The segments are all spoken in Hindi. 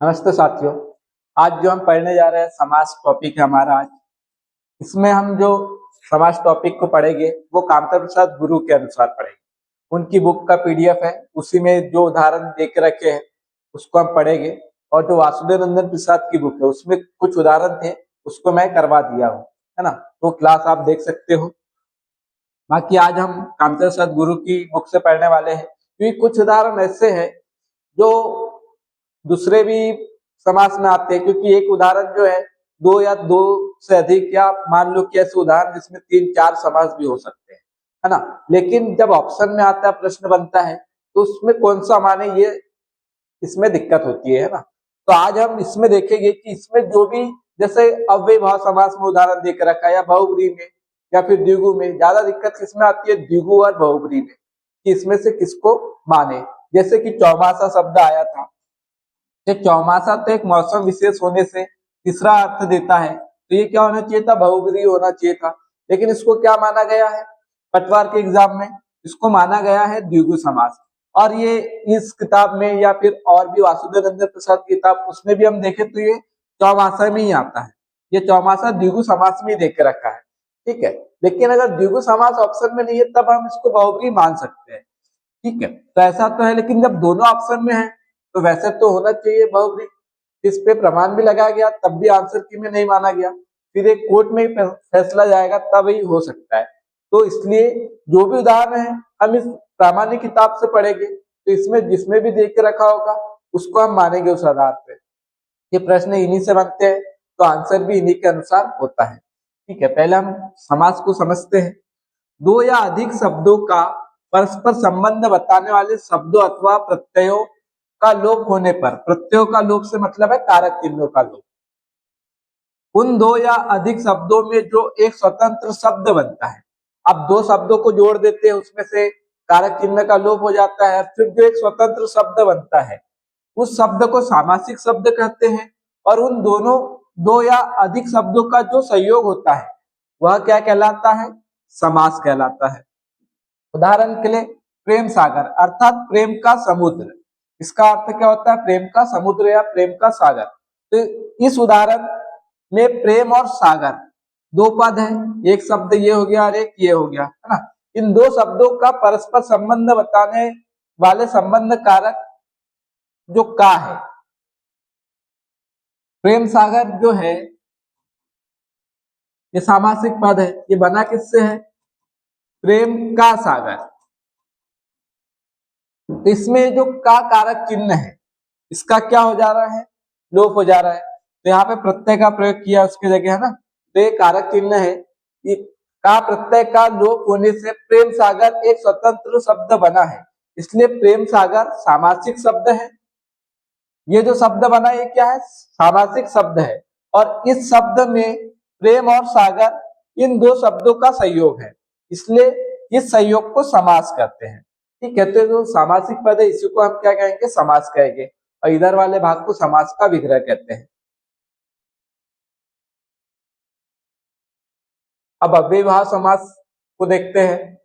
नमस्ते साथियों। आज जो हम पढ़ने जा रहे हैं समास टॉपिक है हमारा आज। इसमें हम जो समास टॉपिक को पढ़ेंगे वो कामता प्रसाद गुरु के अनुसार पढ़ेंगे। उनकी बुक का पीडीएफ है, उसी में जो उदाहरण दे के रखे हैं उसको हम पढ़ेंगे। और जो वासुदेव नंदन प्रसाद की बुक है उसमें कुछ उदाहरण थे, उसको मैं करवा दिया हूँ, है ना। तो क्लास आप देख सकते हो। बाकी आज हम कामता प्रसाद गुरु की बुक से पढ़ने वाले हैं, क्योंकि कुछ उदाहरण ऐसे हैं जो दूसरे भी समास में आते हैं। क्योंकि एक उदाहरण जो है दो या दो से अधिक, या मान लो कि ऐसे उदाहरण जिसमें तीन चार समास भी हो सकते हैं, है ना। लेकिन जब ऑप्शन में आता है, प्रश्न बनता है, तो उसमें कौन सा माने, ये इसमें दिक्कत होती है ना। तो आज हम इसमें देखेंगे कि इसमें जो भी, जैसे अव्यय भाव समास में उदाहरण देकर रखा है, या बहुब्री में या फिर द्विगु में, ज्यादा दिक्कत किसमें आती है, द्विगु और बहुब्री में, कि इसमें से किसको माने। जैसे कि चौमासा शब्द आया था, चौमासा तो एक मौसम विशेष होने से तीसरा अर्थ देता है, तो ये क्या होना चाहिए था, बहुब्री होना चाहिए था। लेकिन इसको क्या माना गया है पटवार के एग्जाम में, इसको माना गया है द्विगु समास। और ये इस किताब में या फिर और भी वासुदेव नंदन प्रसाद की किताब, उसमें भी हम देखें तो ये चौमासा में ही आता है। ये चौमासा द्विगु समास में ही देख के रखा है, ठीक है। लेकिन अगर द्विगु समास ऑप्शन में नहीं है तब हम इसको बहुब्री मान सकते हैं, ठीक है। तो ऐसा तो है, लेकिन जब दोनों ऑप्शन में है तो वैसे तो होना चाहिए बहुब्री। इस पे प्रमाण भी लगाया गया, तब भी आंसर की में नहीं माना गया। फिर एक कोर्ट में फैसला जाएगा तब ही हो सकता है। तो इसलिए जो भी उदाहरण है हम इस प्रामाणिक किताब से पढ़ेंगे, तो इसमें जिसमें भी देख के रखा होगा उसको हम मानेंगे उस आधार पे। ये प्रश्न इन्हीं से बनते हैं, तो आंसर भी इन्हीं के अनुसार होता है, ठीक है। पहले हम समास को समझते हैं। दो या अधिक शब्दों का परस्पर संबंध बताने वाले शब्दों अथवा प्रत्ययों का लोप होने पर, प्रत्ययों का लोप से मतलब है कारक चिन्हों का लोप, उन दो या अधिक शब्दों में जो एक स्वतंत्र शब्द बनता है। अब दो शब्दों को जोड़ देते हैं, उसमें से कारक चिन्ह का लोप हो जाता है, फिर जो एक स्वतंत्र शब्द बनता है उस शब्द को सामासिक शब्द कहते हैं। और उन दोनों दो या अधिक शब्दों का जो संयोग होता है वह क्या कहलाता है, समास कहलाता है। उदाहरण के लिए प्रेम सागर अर्थात प्रेम का समुद्र, इसका अर्थ क्या होता है, प्रेम का समुद्र या प्रेम का सागर। तो इस उदाहरण में प्रेम और सागर दो पद है, एक शब्द ये हो गया और एक ये हो गया, है ना। इन दो शब्दों का परस्पर संबंध बताने वाले संबंध कारक जो का है, प्रेम सागर जो है ये सामासिक पद है। ये बना किससे है, प्रेम का सागर। तो इसमें जो का कारक चिन्ह है इसका क्या हो जा रहा है, लोप हो जा रहा है। तो यहाँ पे प्रत्यय का प्रयोग किया उसकी जगह, है ना। तो ये कारक चिन्ह है, ये का प्रत्यय का लोप होने से प्रेम सागर एक स्वतंत्र शब्द बना है, इसलिए प्रेम सागर सामासिक शब्द है। ये जो शब्द बना ये क्या है, सामासिक शब्द है। और इस शब्द में प्रेम और सागर इन दो शब्दों का संयोग है, इसलिए इस संयोग को समास कहते हैं, ठीक है। तो जो सामासिक पद है इसी को हम क्या कहेंगे, समास कहेंगे। और इधर वाले भाग को समास का विग्रह कहते हैं। अब अव्ययभाव समास को देखते हैं।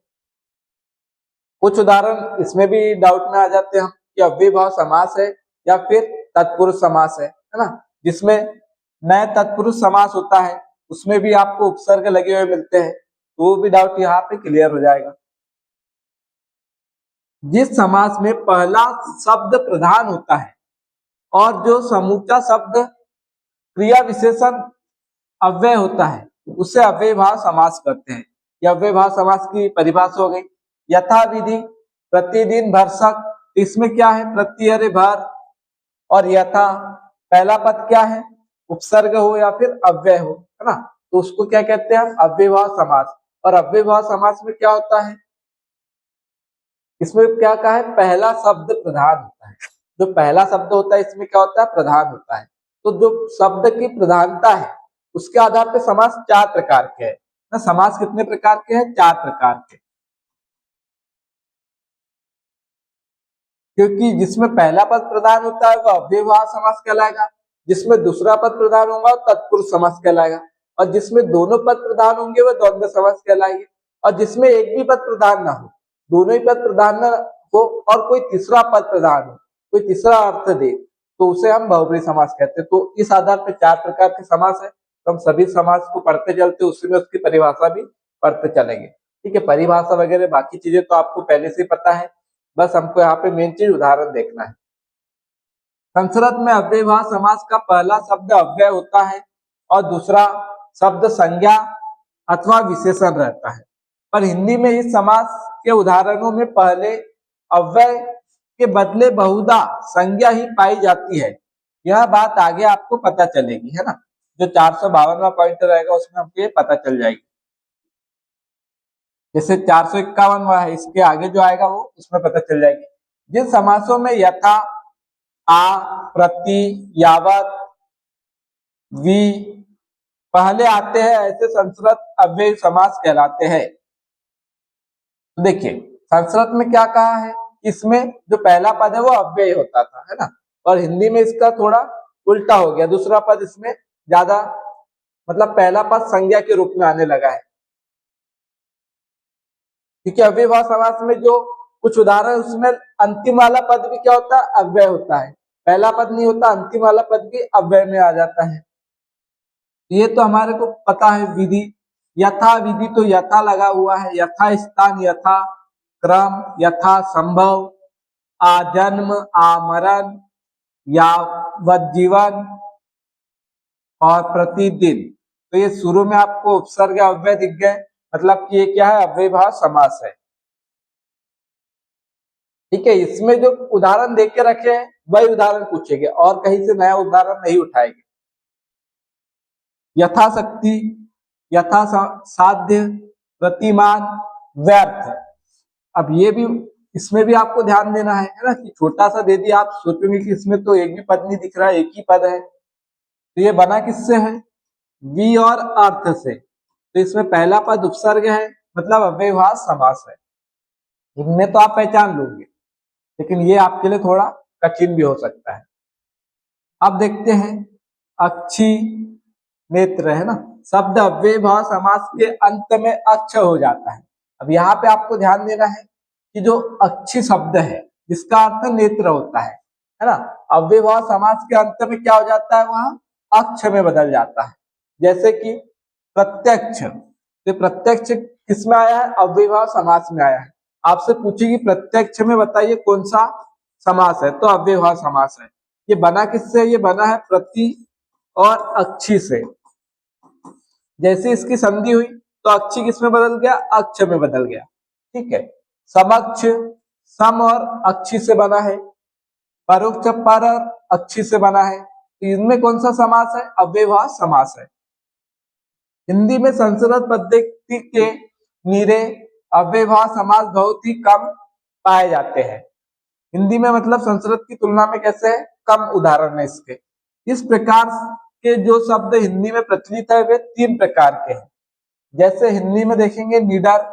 कुछ उदाहरण इसमें भी डाउट में आ जाते हैं कि अव्ययभाव समास है या फिर तत्पुरुष समास है ना। जिसमें नए तत्पुरुष समास होता है उसमें भी आपको उपसर्ग लगे हुए मिलते हैं, तो वो भी डाउट यहाँ पे क्लियर हो जाएगा। जिस समास में पहला शब्द प्रधान होता है और जो समूचा शब्द क्रिया विशेषण अव्यय होता है उसे अव्ययभाव समास करते हैं। यह अव्ययभाव समास की परिभाषा हो गई। यथा विधि प्रतिदिन भरसक, इसमें क्या है, प्रत्यय भर और यथा, पहला पद क्या है, उपसर्ग हो या फिर अव्यय हो, है ना। तो उसको क्या कहते हैं, अव्ययभाव समास। और अव्ययभाव समास में क्या होता है, इसमें क्या कहा है, पहला शब्द प्रधान होता है। जो पहला शब्द होता है इसमें क्या होता है, प्रधान होता है। तो जो शब्द की प्रधानता है उसके आधार पर समास चार प्रकार के हैं ना। समास कितने प्रकार के हैं, चार प्रकार के। क्योंकि जिसमें पहला पद प्रधान होता है वो अव्ययभाव समास कहलाएगा, जिसमें दूसरा पद प्रधान होगा वो तत्पुरुष समास कहलाएगा, और जिसमें दोनों पद प्रधान होंगे वो द्वंद्व समास कहलाएंगे। और जिसमें एक भी पद प्रधान ना हो, दोनों ही पद प्रधान ना हो और कोई तीसरा पद प्रधान हो, कोई तीसरा अर्थ दे, तो उसे हम बहुब्री समास कहते हैं। तो इस आधार पे 4 प्रकार के समास है, तो हम सभी समास को पढ़ते चलते उसमें उसकी परिभाषा भी पढ़ते चलेंगे। ठीक है, परिभाषा वगैरह बाकी चीजें तो आपको पहले से पता है, बस हमको यहाँ पे मेन चीज उदाहरण देखना है। संस्कृत में अव्ययभाव समास का पहला शब्द अव्यय होता है और दूसरा शब्द संज्ञा अथवा विशेषण रहता है, पर हिंदी में इस समास के उदाहरणों में पहले अव्यय के बदले बहुधा संज्ञा ही पाई जाती है। यह बात आगे आपको पता चलेगी, है ना। जो 452वां पॉइंट रहेगा उसमें हमको ये पता चल जाएगी। जैसे 451वां है, इसके आगे जो आएगा वो उसमें पता चल जाएगी। जिन समासों में यथा, आ, प्रति, यावत, वि पहले आते हैं ऐसे संस्कृत अव्यय समास कहलाते हैं। तो देखिए संस्कृत में क्या कहा है, इसमें जो पहला पद है वो अव्यय होता था, है ना, और हिंदी में इसका थोड़ा उल्टा हो गया, दूसरा पद इसमें ज्यादा मतलब पहला पद संज्ञा के रूप में आने लगा है। क्योंकि अव्ययभाव समास में जो कुछ उदाहरण उसमें अंतिम वाला पद भी क्या होता है, अव्यय होता है, पहला पद नहीं होता, अंतिम वाला पद भी अव्यय में आ जाता है। ये तो हमारे को पता है विधि। यथा विधि तो यथा लगा हुआ है, यथा स्थान, यथा क्रम, यथा संभव, आजन्म, आमरण, यावज्जीवन और प्रतिदिन। तो ये शुरू में आपको उपसर्ग अव्यय दिख गए, मतलब कि ये क्या है, अव्ययभाव समास है। ठीक है, इसमें जो उदाहरण देख के रखे हैं वही उदाहरण पूछेंगे और कहीं से नया उदाहरण नहीं उठाएंगे। यथाशक्ति, यथा साध्य, प्रतिमान, व्यर्थ। अब ये भी इसमें भी आपको ध्यान देना है ना, कि छोटा सा दे दिया, आप सोचेंगे कि इसमें तो एक भी पद नहीं दिख रहा है, एक ही पद है। तो ये बना किससे है, वी और अर्थ से। तो इसमें पहला पद उपसर्ग है, मतलब अव्ययभाव समास है। इनमें तो आप पहचान लोगे, लेकिन ये आपके लिए थोड़ा कठिन भी हो सकता है। अब देखते हैं अक्षी, नेत्र, है ना। शब्द अव्ययभाव समास के अंत में अक्ष हो जाता है। अब यहाँ पे आपको ध्यान देना है कि जो अक्षी शब्द है जिसका अर्थ नेत्र होता है ना, अव्ययभाव समास के अंत में क्या हो जाता है, वहां अक्ष में बदल जाता है। जैसे कि प्रत्यक्ष, तो प्रत्यक्ष किसमें आया है, अव्ययभाव समास में आया है। आपसे पूछेगी प्रत्यक्ष में बताइए कौन सा समास है, तो अव्ययभाव समास है। ये बना किससे, ये बना है प्रति और अक्षी से। जैसे इसकी संधि हुई तो अक्षी किसमें बदल गया, अक्ष में बदल गया। ठीक है, समक्ष सम और अक्षी से बना है, परोक्ष पर और अक्षी से बना है। तो इनमें कौन सा समास है, अव्ययभाव समास है। हिंदी में संस्कृत पद्धति के नीरे अव्ययभाव समास बहुत ही कम पाए जाते हैं। हिंदी में मतलब संस्कृत की तुलना में कैसे है, कम उदाहरण है इसके। इस प्रकार के जो शब्द हिंदी में प्रचलित है वे 3 प्रकार के हैं। जैसे हिंदी में देखेंगे निडर,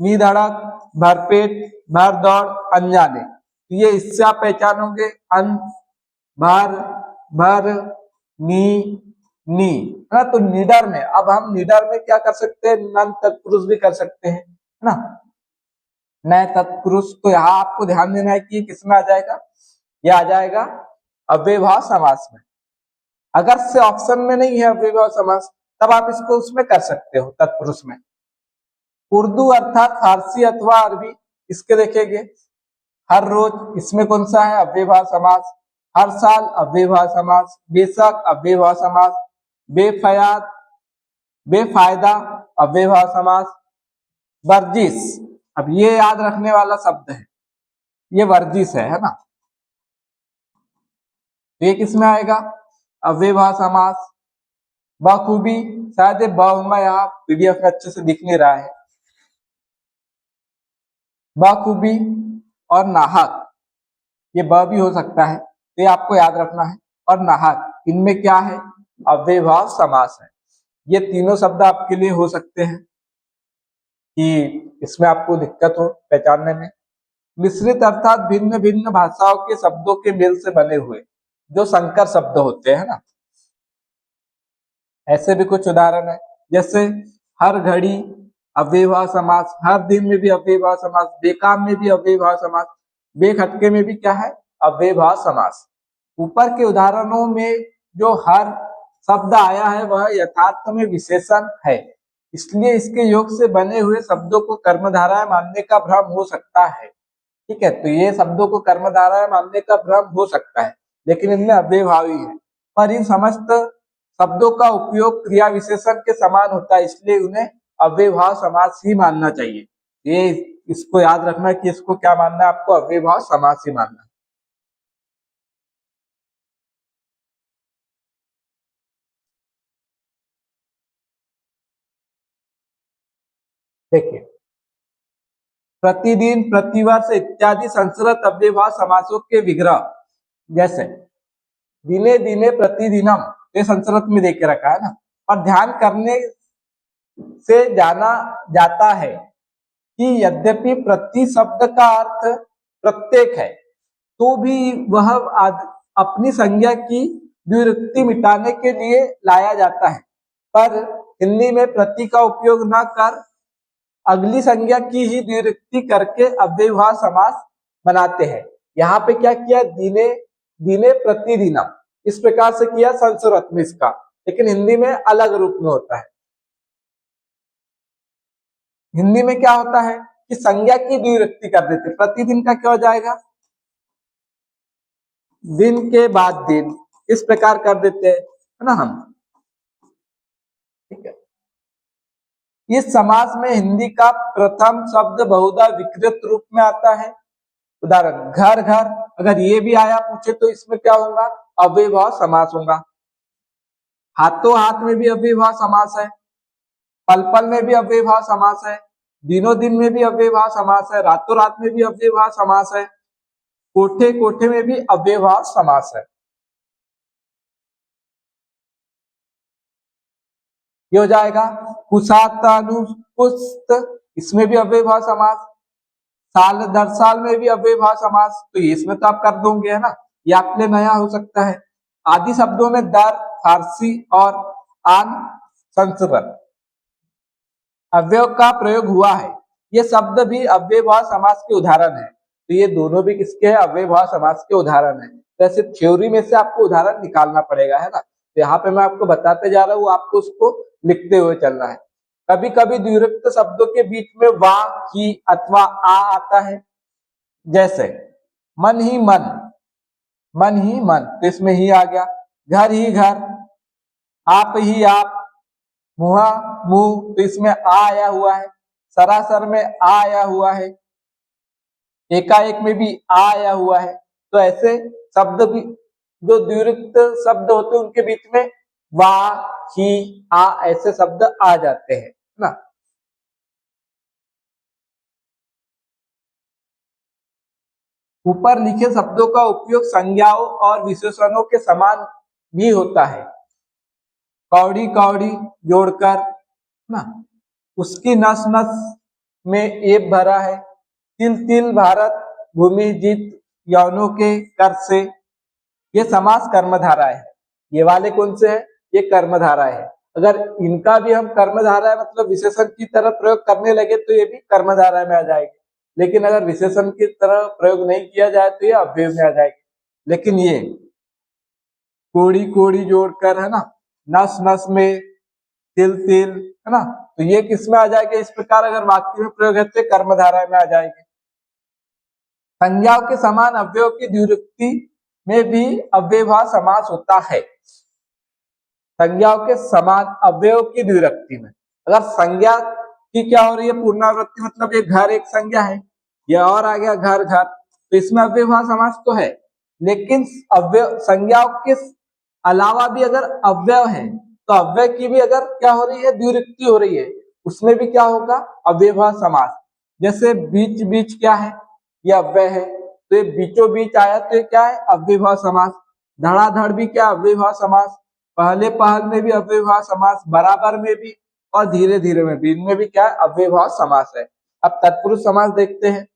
निधड़क, भरपेट, भरदौड़, अनजाने। ये इससे आप पहचानोगे अन, भर, भर, नी, है ना। तो निडर में, अब हम निडर में क्या कर सकते हैं, नन तत्पुरुष भी कर सकते हैं, है ना, नए तत्पुरुष। तो यहाँ आपको ध्यान देना है कि किसमें आ जाएगा, ये आ जाएगा अव्ययभाव समास में। अगर से ऑप्शन में नहीं है अव्ययभाव समास, तब आप इसको उसमें कर सकते हो, तत्पुरुष में। उर्दू अर्थात फारसी अथवा अरबी, इसके देखेंगे हर रोज, इसमें कौन सा है, अव्ययभाव समास। हर साल अव्ययभाव समास, बेशक अव्ययभाव समास, बेफयाद, बेफायदा अव्ययभाव समास, वर्जिश। अब ये याद रखने वाला शब्द है, ये वर्जिश है ना। तो ये किसमें आएगा, अव्ययभाव समास। बखूबी, शायद मैं यहाँ पीडीएफ में अच्छे से दिख नहीं रहा है, बखूबी और नाहक, ये ब भी हो सकता है, तो ये आपको याद रखना है। और नाहक, इनमें क्या है, अव्ययभाव समास है। ये तीनों शब्द आपके लिए हो सकते हैं कि इसमें आपको दिक्कत हो पहचानने में। मिश्रित अर्थात भिन्न भिन्न भाषाओं के शब्दों के मेल से बने हुए, जो संकर शब्द होते हैं ना। ऐसे भी कुछ उदाहरण है, जैसे हर घड़ी अव्ययभाव समास, हर दिन में भी अव्ययभाव समास, बेकाम में भी अव्ययभाव समास, बेखटके में भी क्या है, अव्ययभाव समास। ऊपर के उदाहरणों में जो हर शब्द आया है वह यथार्थ में विशेषण है, इसलिए इसके योग से बने हुए शब्दों को कर्मधारय मानने का भ्रम हो सकता है। ठीक है, तो ये शब्दों को कर्मधारय मानने का भ्रम हो सकता है, लेकिन इनमें अव्ययभावी है। पर इन समस्त शब्दों का उपयोग क्रिया विशेषण के समान होता है, इसलिए उन्हें अव्ययभाव समास ही मानना चाहिए। ये इसको याद रखना कि इसको क्या मानना है आपको, अव्ययभाव समास ही मानना है। देखिए, प्रतिदिन, प्रतिवर्ष इत्यादि संस्कृत अव्ययभाव समासों के विग्रह, जैसे दिने दिने प्रतिदिनम, ये संस्कृत में देख के रखा है ना, और ध्यान करने से जाना जाता है कि यद्यपि प्रति शब्द का अर्थ प्रत्येक है, तो भी वह अपनी संज्ञा की द्विरुक्ति मिटाने के लिए लाया जाता है। पर हिंदी में प्रति का उपयोग न कर अगली संज्ञा की ही द्विरुक्ति करके अव्ययभाव समास बनाते हैं। यहाँ पे क्या किया, दिने दिने प्रतिदिनम, इस प्रकार से किया संस्कृत में इसका, लेकिन हिंदी में अलग रूप में होता है। हिंदी में क्या होता है कि संज्ञा की द्विरुक्ति कर देते, प्रतिदिन का क्या हो जाएगा, दिन के बाद दिन, इस प्रकार कर देते है ना हम। ठीक है, इस समास में हिंदी का प्रथम शब्द बहुधा विकृत रूप में आता है। उदाहरण, घर घर, अगर ये भी आया पूछे तो इसमें क्या होगा, अव्ययभाव समास होगा। हाथों हाथ में भी अव्ययभाव समास है, पल पल में भी अव्ययभाव समास है, दिनों दिन में भी अव्ययभाव समास है, रातों रात में भी अव्ययभाव समास है, कोठे कोठे में भी अव्ययभाव समास है। ये हो जाएगा कुशातानुपुस्त, इसमें भी अव्ययभाव समास, साल दर साल में भी अव्ययभाव समास, तो इसमें तो आप कर दोगे है ना, ये आपके लिए नया हो सकता है। आदि शब्दों में दर, फारसी और आन संस्कृत अव्यय का प्रयोग हुआ है, ये शब्द भी अव्ययभाव समास के उदाहरण है। तो ये दोनों भी किसके हैं, अव्ययभाव समास के उदाहरण है। वैसे थ्योरी में से आपको उदाहरण निकालना पड़ेगा, है ना, तो यहाँ पे मैं आपको बताते जा रहा हूँ, आपको उसको लिखते हुए चलना है। कभी कभी द्विरुक्त शब्दों के बीच में वा, ही अथवा आ आता है, जैसे मन ही मन, मन ही मन, तो इसमें ही आ गया। घर ही घर, आप ही आप, मुहा मुंह, तो इसमें आ आया हुआ है। सरासर में आ आया हुआ है, एकाएक में भी आ आया हुआ है। तो ऐसे शब्द भी जो द्विरुक्त शब्द होते हैं उनके बीच में वा, ही, आ ऐसे शब्द आ जाते हैं ना। ऊपर लिखे शब्दों का उपयोग संज्ञाओं और विशेषणों के समान भी होता है। कौड़ी कौड़ी जोड़कर ना, उसकी नस नस में एब भरा है, तिल तिल भारत भूमि जीत यौनों के कर से, ये समास कर्मधारा है। ये वाले कौन से है, ये कर्मधारा है। अगर इनका भी हम कर्मधारा मतलब विशेषण की तरह प्रयोग करने लगे तो ये भी कर्मधारा में आ जाएगी, लेकिन अगर विशेषण की तरह प्रयोग नहीं किया जाए तो ये अव्यय में आ जाएगी। लेकिन ये कोड़ी कोड़ी जोड़कर है ना, नस नस में, तिल तिल, है ना, तो ये किस में आ जाएगा, इस प्रकार अगर वाक्य में प्रयोग है तो कर्मधारा में आ जाएगी। संज्ञाओं के समान अव्ययों की द्विरुक्ति में भी अव्ययभाव समास होता है। संज्ञाओं के समान अव्ययों की द्विरुक्ति में, अगर संज्ञा की क्या हो रही है, पूर्णावृत्ति, मतलब ये घर एक संज्ञा है, ये और आ गया घर घर, तो इसमें अव्ययभाव समास तो है, लेकिन अव्यय संज्ञाओं के अलावा भी अगर अव्यय है तो अव्यय की भी अगर क्या हो रही है, द्विरुक्ति हो रही है, उसमें भी क्या होगा, अव्ययभाव समास। जैसे बीच बीच क्या है, ये अव्यय है, तो ये बीचों बीच आया तो ये क्या है, अव्ययभाव समास। धड़ाधड़ भी क्या, अव्ययभाव समास। पहले पहल में भी अव्ययभाव समास, बराबर में भी और धीरे धीरे में भी, इनमें भी क्या है, अव्ययभाव समास है। अब तत्पुरुष समास देखते हैं।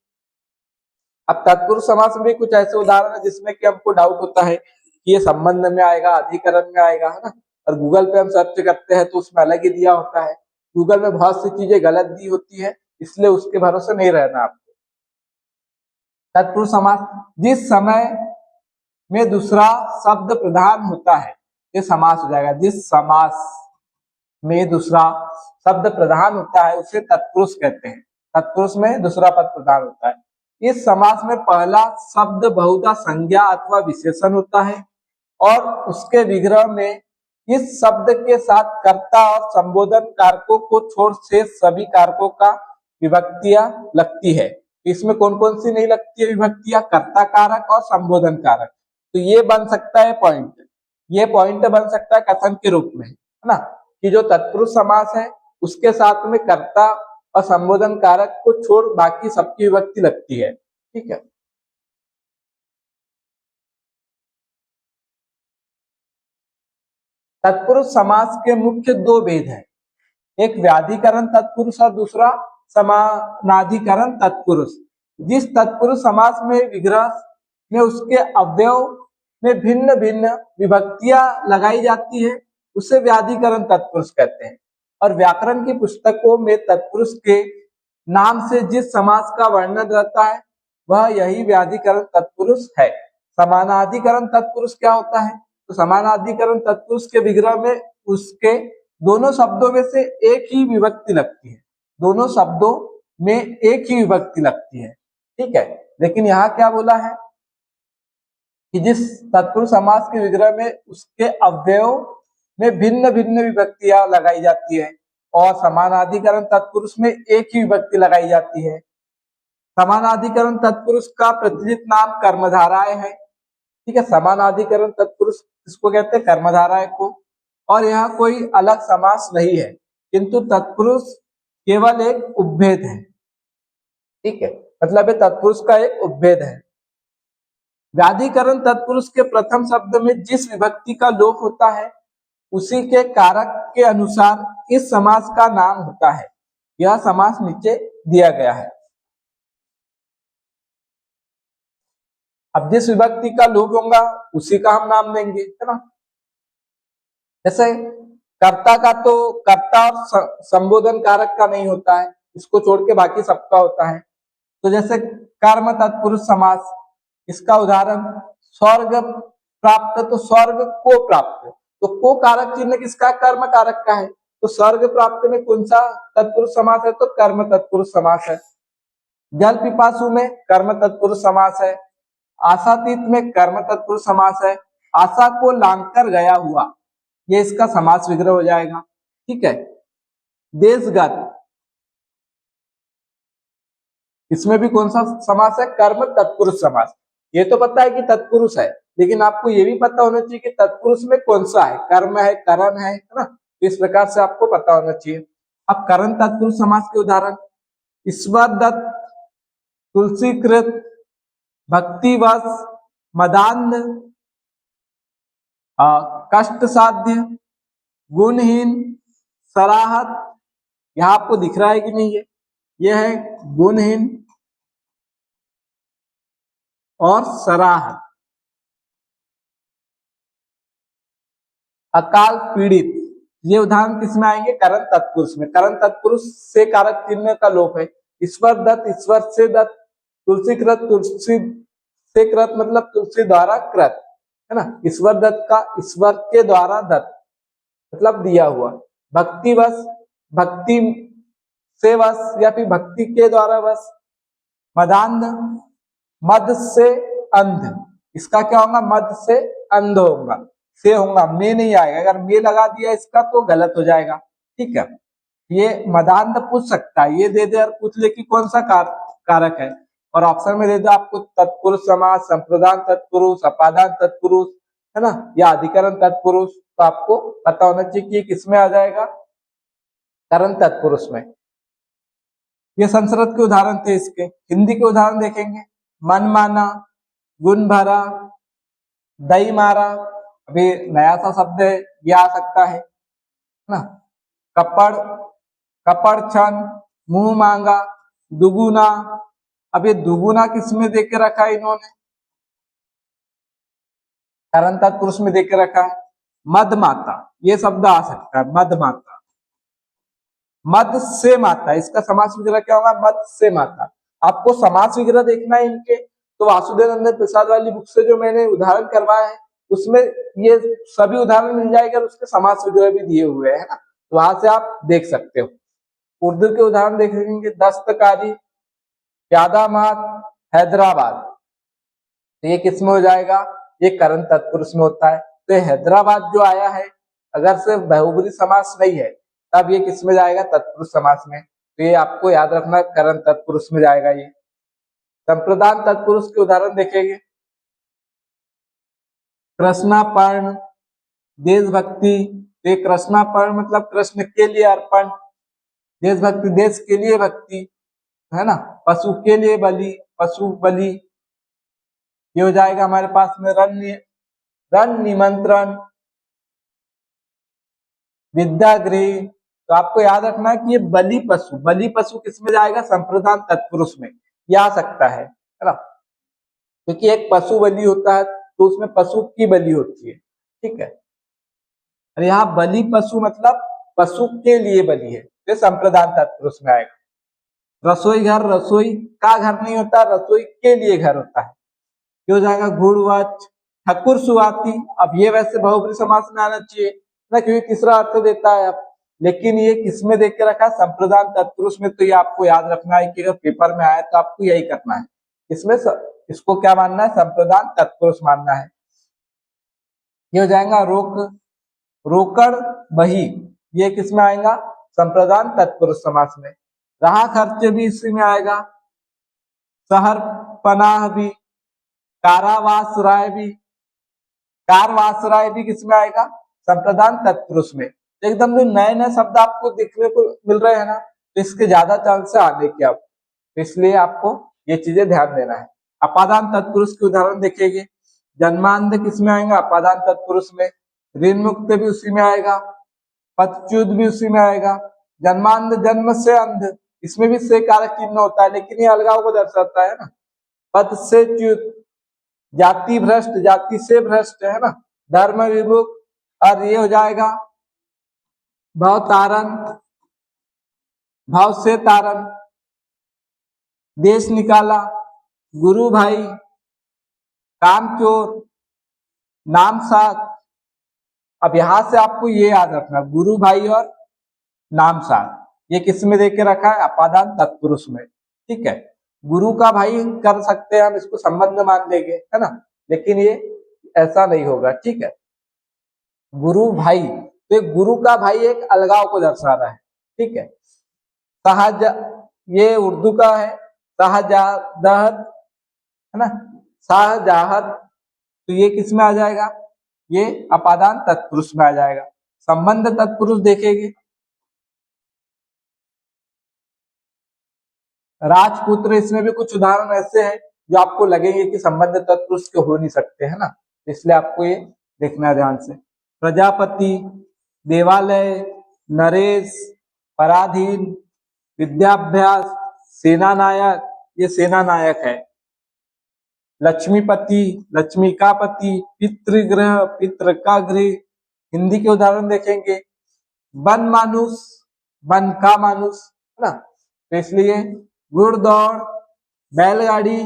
अब तत्पुरुष समास में भी कुछ ऐसे उदाहरण है जिसमें कि हमको डाउट होता है कि ये संबंध में आएगा, अधिकरण में आएगा, है ना, और गूगल पे हम सर्च करते हैं तो उसमें अलग ही दिया होता है। गूगल में बहुत सी चीजें गलत दी होती है, इसलिए उसके भरोसे नहीं रहना आपको। तत्पुरुष समास, जिस समय में दूसरा शब्द प्रधान होता है, ये समास हो जाएगा। जिस समास में दूसरा शब्द प्रधान होता है उसे तत्पुरुष कहते हैं। तत्पुरुष में दूसरा पद प्रधान होता है। इस समास में पहला शब्द बहुधा संज्ञा अथवा विशेषण होता है और उसके विग्रह में इस शब्द के साथ कर्ता और संबोधन कारकों को छोड़ शेष सभी कारकों का विभक्तियां लगती है। इसमें कौन कौन सी नहीं लगती है विभक्तियां? कर्ता कारक और संबोधन कारक। तो ये बन सकता है पॉइंट, ये पॉइंट बन सकता है कथन के रूप में, है ना, कि जो तत्पुरुष समास है उसके साथ में कर्ता और संबोधन कारक को छोड़ बाकी सबकी विभक्ति लगती है। ठीक है। तत्पुरुष समास के मुख्य दो भेद हैं, एक व्याधिकरण तत्पुरुष और दूसरा समानाधिकरण तत्पुरुष। जिस तत्पुरुष समास में विग्रह में उसके अवयव में भिन्न भिन्न विभक्तियां लगाई जाती है उसे व्याधिकरण तत्पुरुष कहते हैं। और व्याकरण की पुस्तकों में तत्पुरुष के नाम से जिस समास का वर्णन रहता है वह यही व्याधिकरण तत्पुरुष है। समानाधिकरण तत्पुरुष क्या होता है? तो समानाधिकरण तत्पुरुष के विग्रह में उसके दोनों शब्दों में से एक ही विभक्ति लगती है, दोनों शब्दों में एक ही विभक्ति लगती है। ठीक है। लेकिन यहाँ क्या बोला है कि जिस तत्पुरुष समास के विग्रह में उसके अवयव में भिन्न भिन्न विभक्तियां लगाई जाती है और समानाधिकरण तत्पुरुष में एक ही विभक्ति लगाई जाती है। समानाधिकरण तत्पुरुष का प्रचलित नाम कर्मधारय है। ठीक है। समानाधिकरण तत्पुरुष इसको कहते हैं कर्मधारय को, और यहाँ कोई अलग समास नहीं है, किंतु तत्पुरुष केवल एक उपभेद है। ठीक है, मतलब तत्पुरुष का एक उपभेद है। व्याधिकरण तत्पुरुष के प्रथम शब्द में जिस विभक्ति का लोप होता है उसी के कारक के अनुसार इस समास का नाम होता है। यह समास नीचे दिया गया है। अब जिस विभक्ति का लोप होगा उसी का हम नाम देंगे, है ना। जैसे कर्ता का तो कर्ता और संबोधन कारक का नहीं होता है, इसको छोड़ के बाकी सबका होता है। तो जैसे कर्म तत्पुरुष समास, इसका उदाहरण स्वर्ग प्राप्त, तो स्वर्ग को प्राप्त, तो को कारक चिन्ह किसका? कर्म कारक का है। तो स्वर्ग प्राप्त में कौन सा तत्पुरुष समास है? तो कर्म तत्पुरुष समास है। जल पिपासु में कर्म तत्पुरुष समास है। आशातीत में कर्म तत्पुरुष समास है। आशा को लांघकर गया हुआ, ये इसका समास विग्रह हो जाएगा। ठीक है। देशगत, इसमें भी कौन सा समास है? कर्म तत्पुरुष समास। ये तो पता है कि तत्पुरुष है, लेकिन आपको ये भी पता होना चाहिए कि तत्पुरुष में कौन सा है, कर्म है, करण है ना। इस प्रकार से आपको पता होना चाहिए। अब करण तत्पुरुष समास के उदाहरण ईश्वर दत्त, तुलसीकृत, भक्तिवश, मदान्ध, कष्ट साध्य, गुणहीन, सराहत। यहां आपको दिख रहा है कि नहीं? ये है गुणहीन और सराहत। अकाल पीड़ित, ये उदाहरण किसमें आएंगे? करण तत्पुरुष में। करण तत्पुरुष से कारक चिन्ह का लोप है। ईश्वर दत्त, ईश्वर से दत्त, तुलसीकृत, तुलसी से कृत, मतलब तुलसी द्वारा कृत, है ना। ईश्वर दत्त का ईश्वर के द्वारा दत्त मतलब दिया हुआ। भक्तिवश, भक्ति से वश या फिर भक्ति के द्वारा वश। मदान्ध, मद से अंध, इसका क्या होगा? मद से अंध होगा, से होगा, में नहीं आएगा। अगर में लगा दिया इसका तो गलत हो जाएगा। ठीक है। ये मदान्ध पूछ सकता है, ये दे दे और पूछ ले कि कौन सा कारक है, और ऑप्शन में दे दो आपको तत्पुरुष समास, संप्रदान तत्पुरुष, अपादान तत्पुरुष, है ना, या अधिकरण तत्पुरुष। तो आपको पता होना चाहिए कि किसमें आ जाएगा? करण तत्पुरुष में। ये संस्कृत के उदाहरण थे इसके। हिंदी के उदाहरण देखेंगे। मनमाना, गुण भरा, दही मारा, अभी नया सा शब्द है, ये आ सकता है ना। कपड़, कपड़ छन, मुंह मांगा, दुगुना। अब ये दुगुना किसमें देके रखा है इन्होंने? करण तत्पुरुष में देके रखा है। मद माता, ये शब्द आ सकता है, मद माता। मद से माता, इसका समास विग्रह क्या होगा? मद से माता। आपको समास विग्रह देखना है इनके, तो वासुदेव प्रसाद वाली बुक से जो मैंने उदाहरण करवाया है उसमें ये सभी उदाहरण मिल जाएगा और उसके समास विग्रह भी दिए हुए हैं ना, तो वहां से आप देख सकते हो। उर्दू के उदाहरण देखेंगे, दस्तकारी, प्यादामात, हैदराबाद, तो ये किस में हो जाएगा, ये करण तत्पुरुष में होता है। तो हैदराबाद जो आया है अगर से बहुब्रीहि समास नहीं है तब ये किस में जाएगा, तत्पुरुष समास में। तो ये आपको याद रखना, करण तत्पुरुष में जाएगा ये। संप्रदान तत्पुरुष के उदाहरण देखेंगे, कृष्णापर्ण, देशभक्ति, ये कृष्णापर्ण मतलब कृष्ण के लिए अर्पण, देशभक्ति देश के लिए भक्ति है ना, पशु के लिए बलि, पशु बलि, ये हो जाएगा हमारे पास में रण निमंत्रण, विद्यागृह। तो आपको याद रखना है कि ये बलि पशु किस में जाएगा, संप्रदान तत्पुरुष में, ये आ सकता है ना, क्योंकि एक पशु बलि होता है तो उसमें पशु की बलि होती है, ठीक है। और यहाँ बलि पशु मतलब पशु के लिए बलि है, तो संप्रदान तत्पुरुष में आएगा। रसोई घर, रसोई का घर नहीं होता, रसोई के लिए घर होता है, ये हो जाएगा गुणवच। ठकुर सुवाती, अब ये वैसे बहुब्रीहि समास में आना चाहिए ना, क्योंकि तीसरा अर्थ देता है अब, लेकिन ये किसमें देख के रखा, संप्रदान तत्पुरुष में। तो ये आपको याद रखना है कि अगर पेपर में आए तो आपको यही करना है, इसमें इसको क्या मानना है, संप्रदान तत्पुरुष मानना है। ये हो जाएगा रोकड़ बही, ये किसमें आएगा, संप्रदान तत्पुरुष समास में। रहा खर्च भी इसी में आएगा, शहर पनाह भी, कारावास राय भी, कारवास राय भी किसमें आएगा, संप्रदान तत्पुरुष में। एकदम जो नए नए शब्द आपको देखने को मिल रहे हैं ना, तो इसके ज्यादा चांस है आने के, अब इसलिए आपको ये चीजें ध्यान देना है। अपादान तत्पुरुष के उदाहरण देखेंगे, जन्मांध किसमें आएगा, अपादान तत्पुरुष में। ऋण मुक्त भी उसी में आएगा, पदच्युत भी उसी में आएगा। जन्मांध जन्म से अंध, इसमें भी से कारक चिन्ह होता है, लेकिन ये अलगाव को दर्शाता है ना। पद से च्युत, जाति भ्रष्ट, जाति से भ्रष्ट है ना। धर्म विमुख, और ये हो जाएगा भाव तारण, भाव से तारण। देश निकाला, गुरु भाई, कामचोर, नाम साथ। अब यहां से आपको ये याद रखना, गुरु भाई और नाम साथ, ये किस में देके रखा है, अपादान तत्पुरुष में, ठीक है। गुरु का भाई कर सकते हैं हम, इसको संबंध मान लेंगे है ना, लेकिन ये ऐसा नहीं होगा, ठीक है। गुरु भाई, तो गुरु का भाई एक अलगाव को दर्शा रहा है, ठीक है। सहज, ये उर्दू का है, शाहजहाद है ना, शाहजहाद, तो ये किस में आ जाएगा, ये अपादान तत्पुरुष में आ जाएगा। संबंध तत्पुरुष देखेंगे, राजपुत्र, इसमें भी कुछ उदाहरण ऐसे हैं जो आपको लगेंगे कि संबंध तत्पुरुष के हो नहीं सकते है ना, इसलिए आपको ये देखना है ध्यान से। प्रजापति, देवालय, नरेश, पराधीन, विद्याभ्यास, सेना नायक, ये सेना नायक है। लक्ष्मीपति, लक्ष्मी का पति, पितृगृह, पितृ का गृह। हिंदी के उदाहरण देखेंगे, वन मानुष, वन का मानुष है ना, तो इसलिए घुड़दौड़, बैलगाड़ी,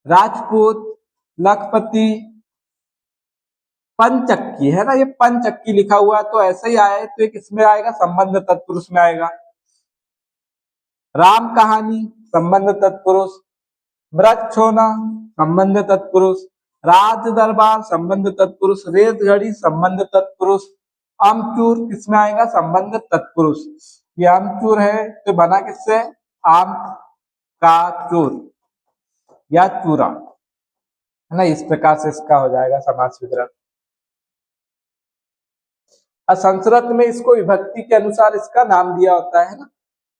राजपूत, लखपति, पंचक्की है ना, ये पंचक्की लिखा हुआ है तो ऐसे ही आया है, तो ये किसमें आएगा, संबंध तत्पुरुष में आएगा। राम कहानी, संबंध तत्पुरुष। वृक्ष होना, संबंध तत्पुरुष। राज दरबार, संबंध तत्पुरुष। रेत घड़ी, संबंध तत्पुरुष। आमचूर किसमें आएगा, संबंध तत्पुरुष। ये आमचूर है तो बना किससे, आम का चूर या चूरा है ना, इस प्रकार से इसका हो जाएगा समास विग्रह। संस्कृत में इसको विभक्ति के अनुसार इसका नाम दिया होता है ना,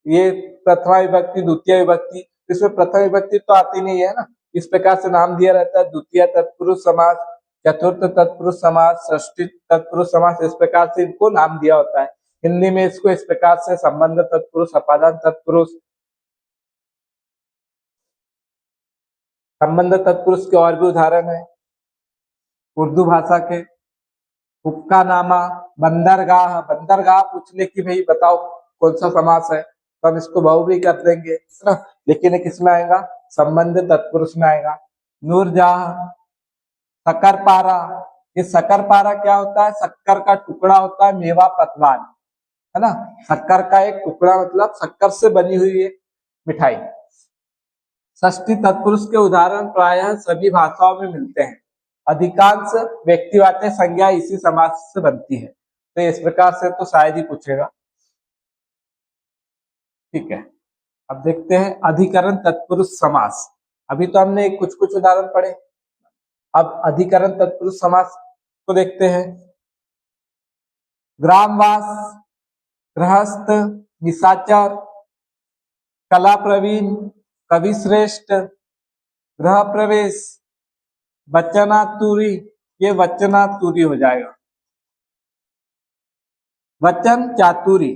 ये प्रथमा विभक्ति, द्वितीय विभक्ति, इसमें प्रथम विभक्ति तो आती नहीं है ना, इस प्रकार से नाम दिया रहता है। द्वितीय तत्पुरुष समास, चतुर्थ तत्पुरुष समास, षष्ठी तत्पुरुष समास, इस प्रकार से इनको नाम दिया होता है। हिंदी में इसको इस प्रकार से संबंध तत्पुरुष, अपादान तत्पुरुष। संबंध तत्पुरुष के और भी उदाहरण है उर्दू भाषा के, हुक्का नामा, बंदरगाह। बंदरगाह पूछने की भाई बताओ कौन सा समास है, तो हम इसको बहुब्रीहि कर देंगे है ना, लेकिन ये किसमें आएगा, संबंध तत्पुरुष में आएगा। नूरजहां, शकरपारा, ये शकरपारा क्या होता है? शक्कर का टुकड़ा होता है, मेवा पकवान, है ना। शक्कर का एक टुकड़ा मतलब शक्कर से बनी हुई एक मिठाई। षष्ठी तत्पुरुष के उदाहरण प्रायः सभी भाषाओं में मिलते हैं। अधिकांश व्यक्तिवाचक संज्ञा इसी समास से बनती है। तो इस प्रकार से तो शायद ही पूछेगा। ठीक है, अब देखते हैं अधिकरण तत्पुरुष समास। अभी तो हमने कुछ कुछ उदाहरण पढ़े, अब अधिकरण तत्पुरुष समास को देखते हैं। ग्रामवास, गृहस्थ, निशाचर, कला प्रवीण, कवि श्रेष्ठ, गृह प्रवेश, वचनातुरी, ये वचनातुरी हो जाएगा। वचन चातुरी,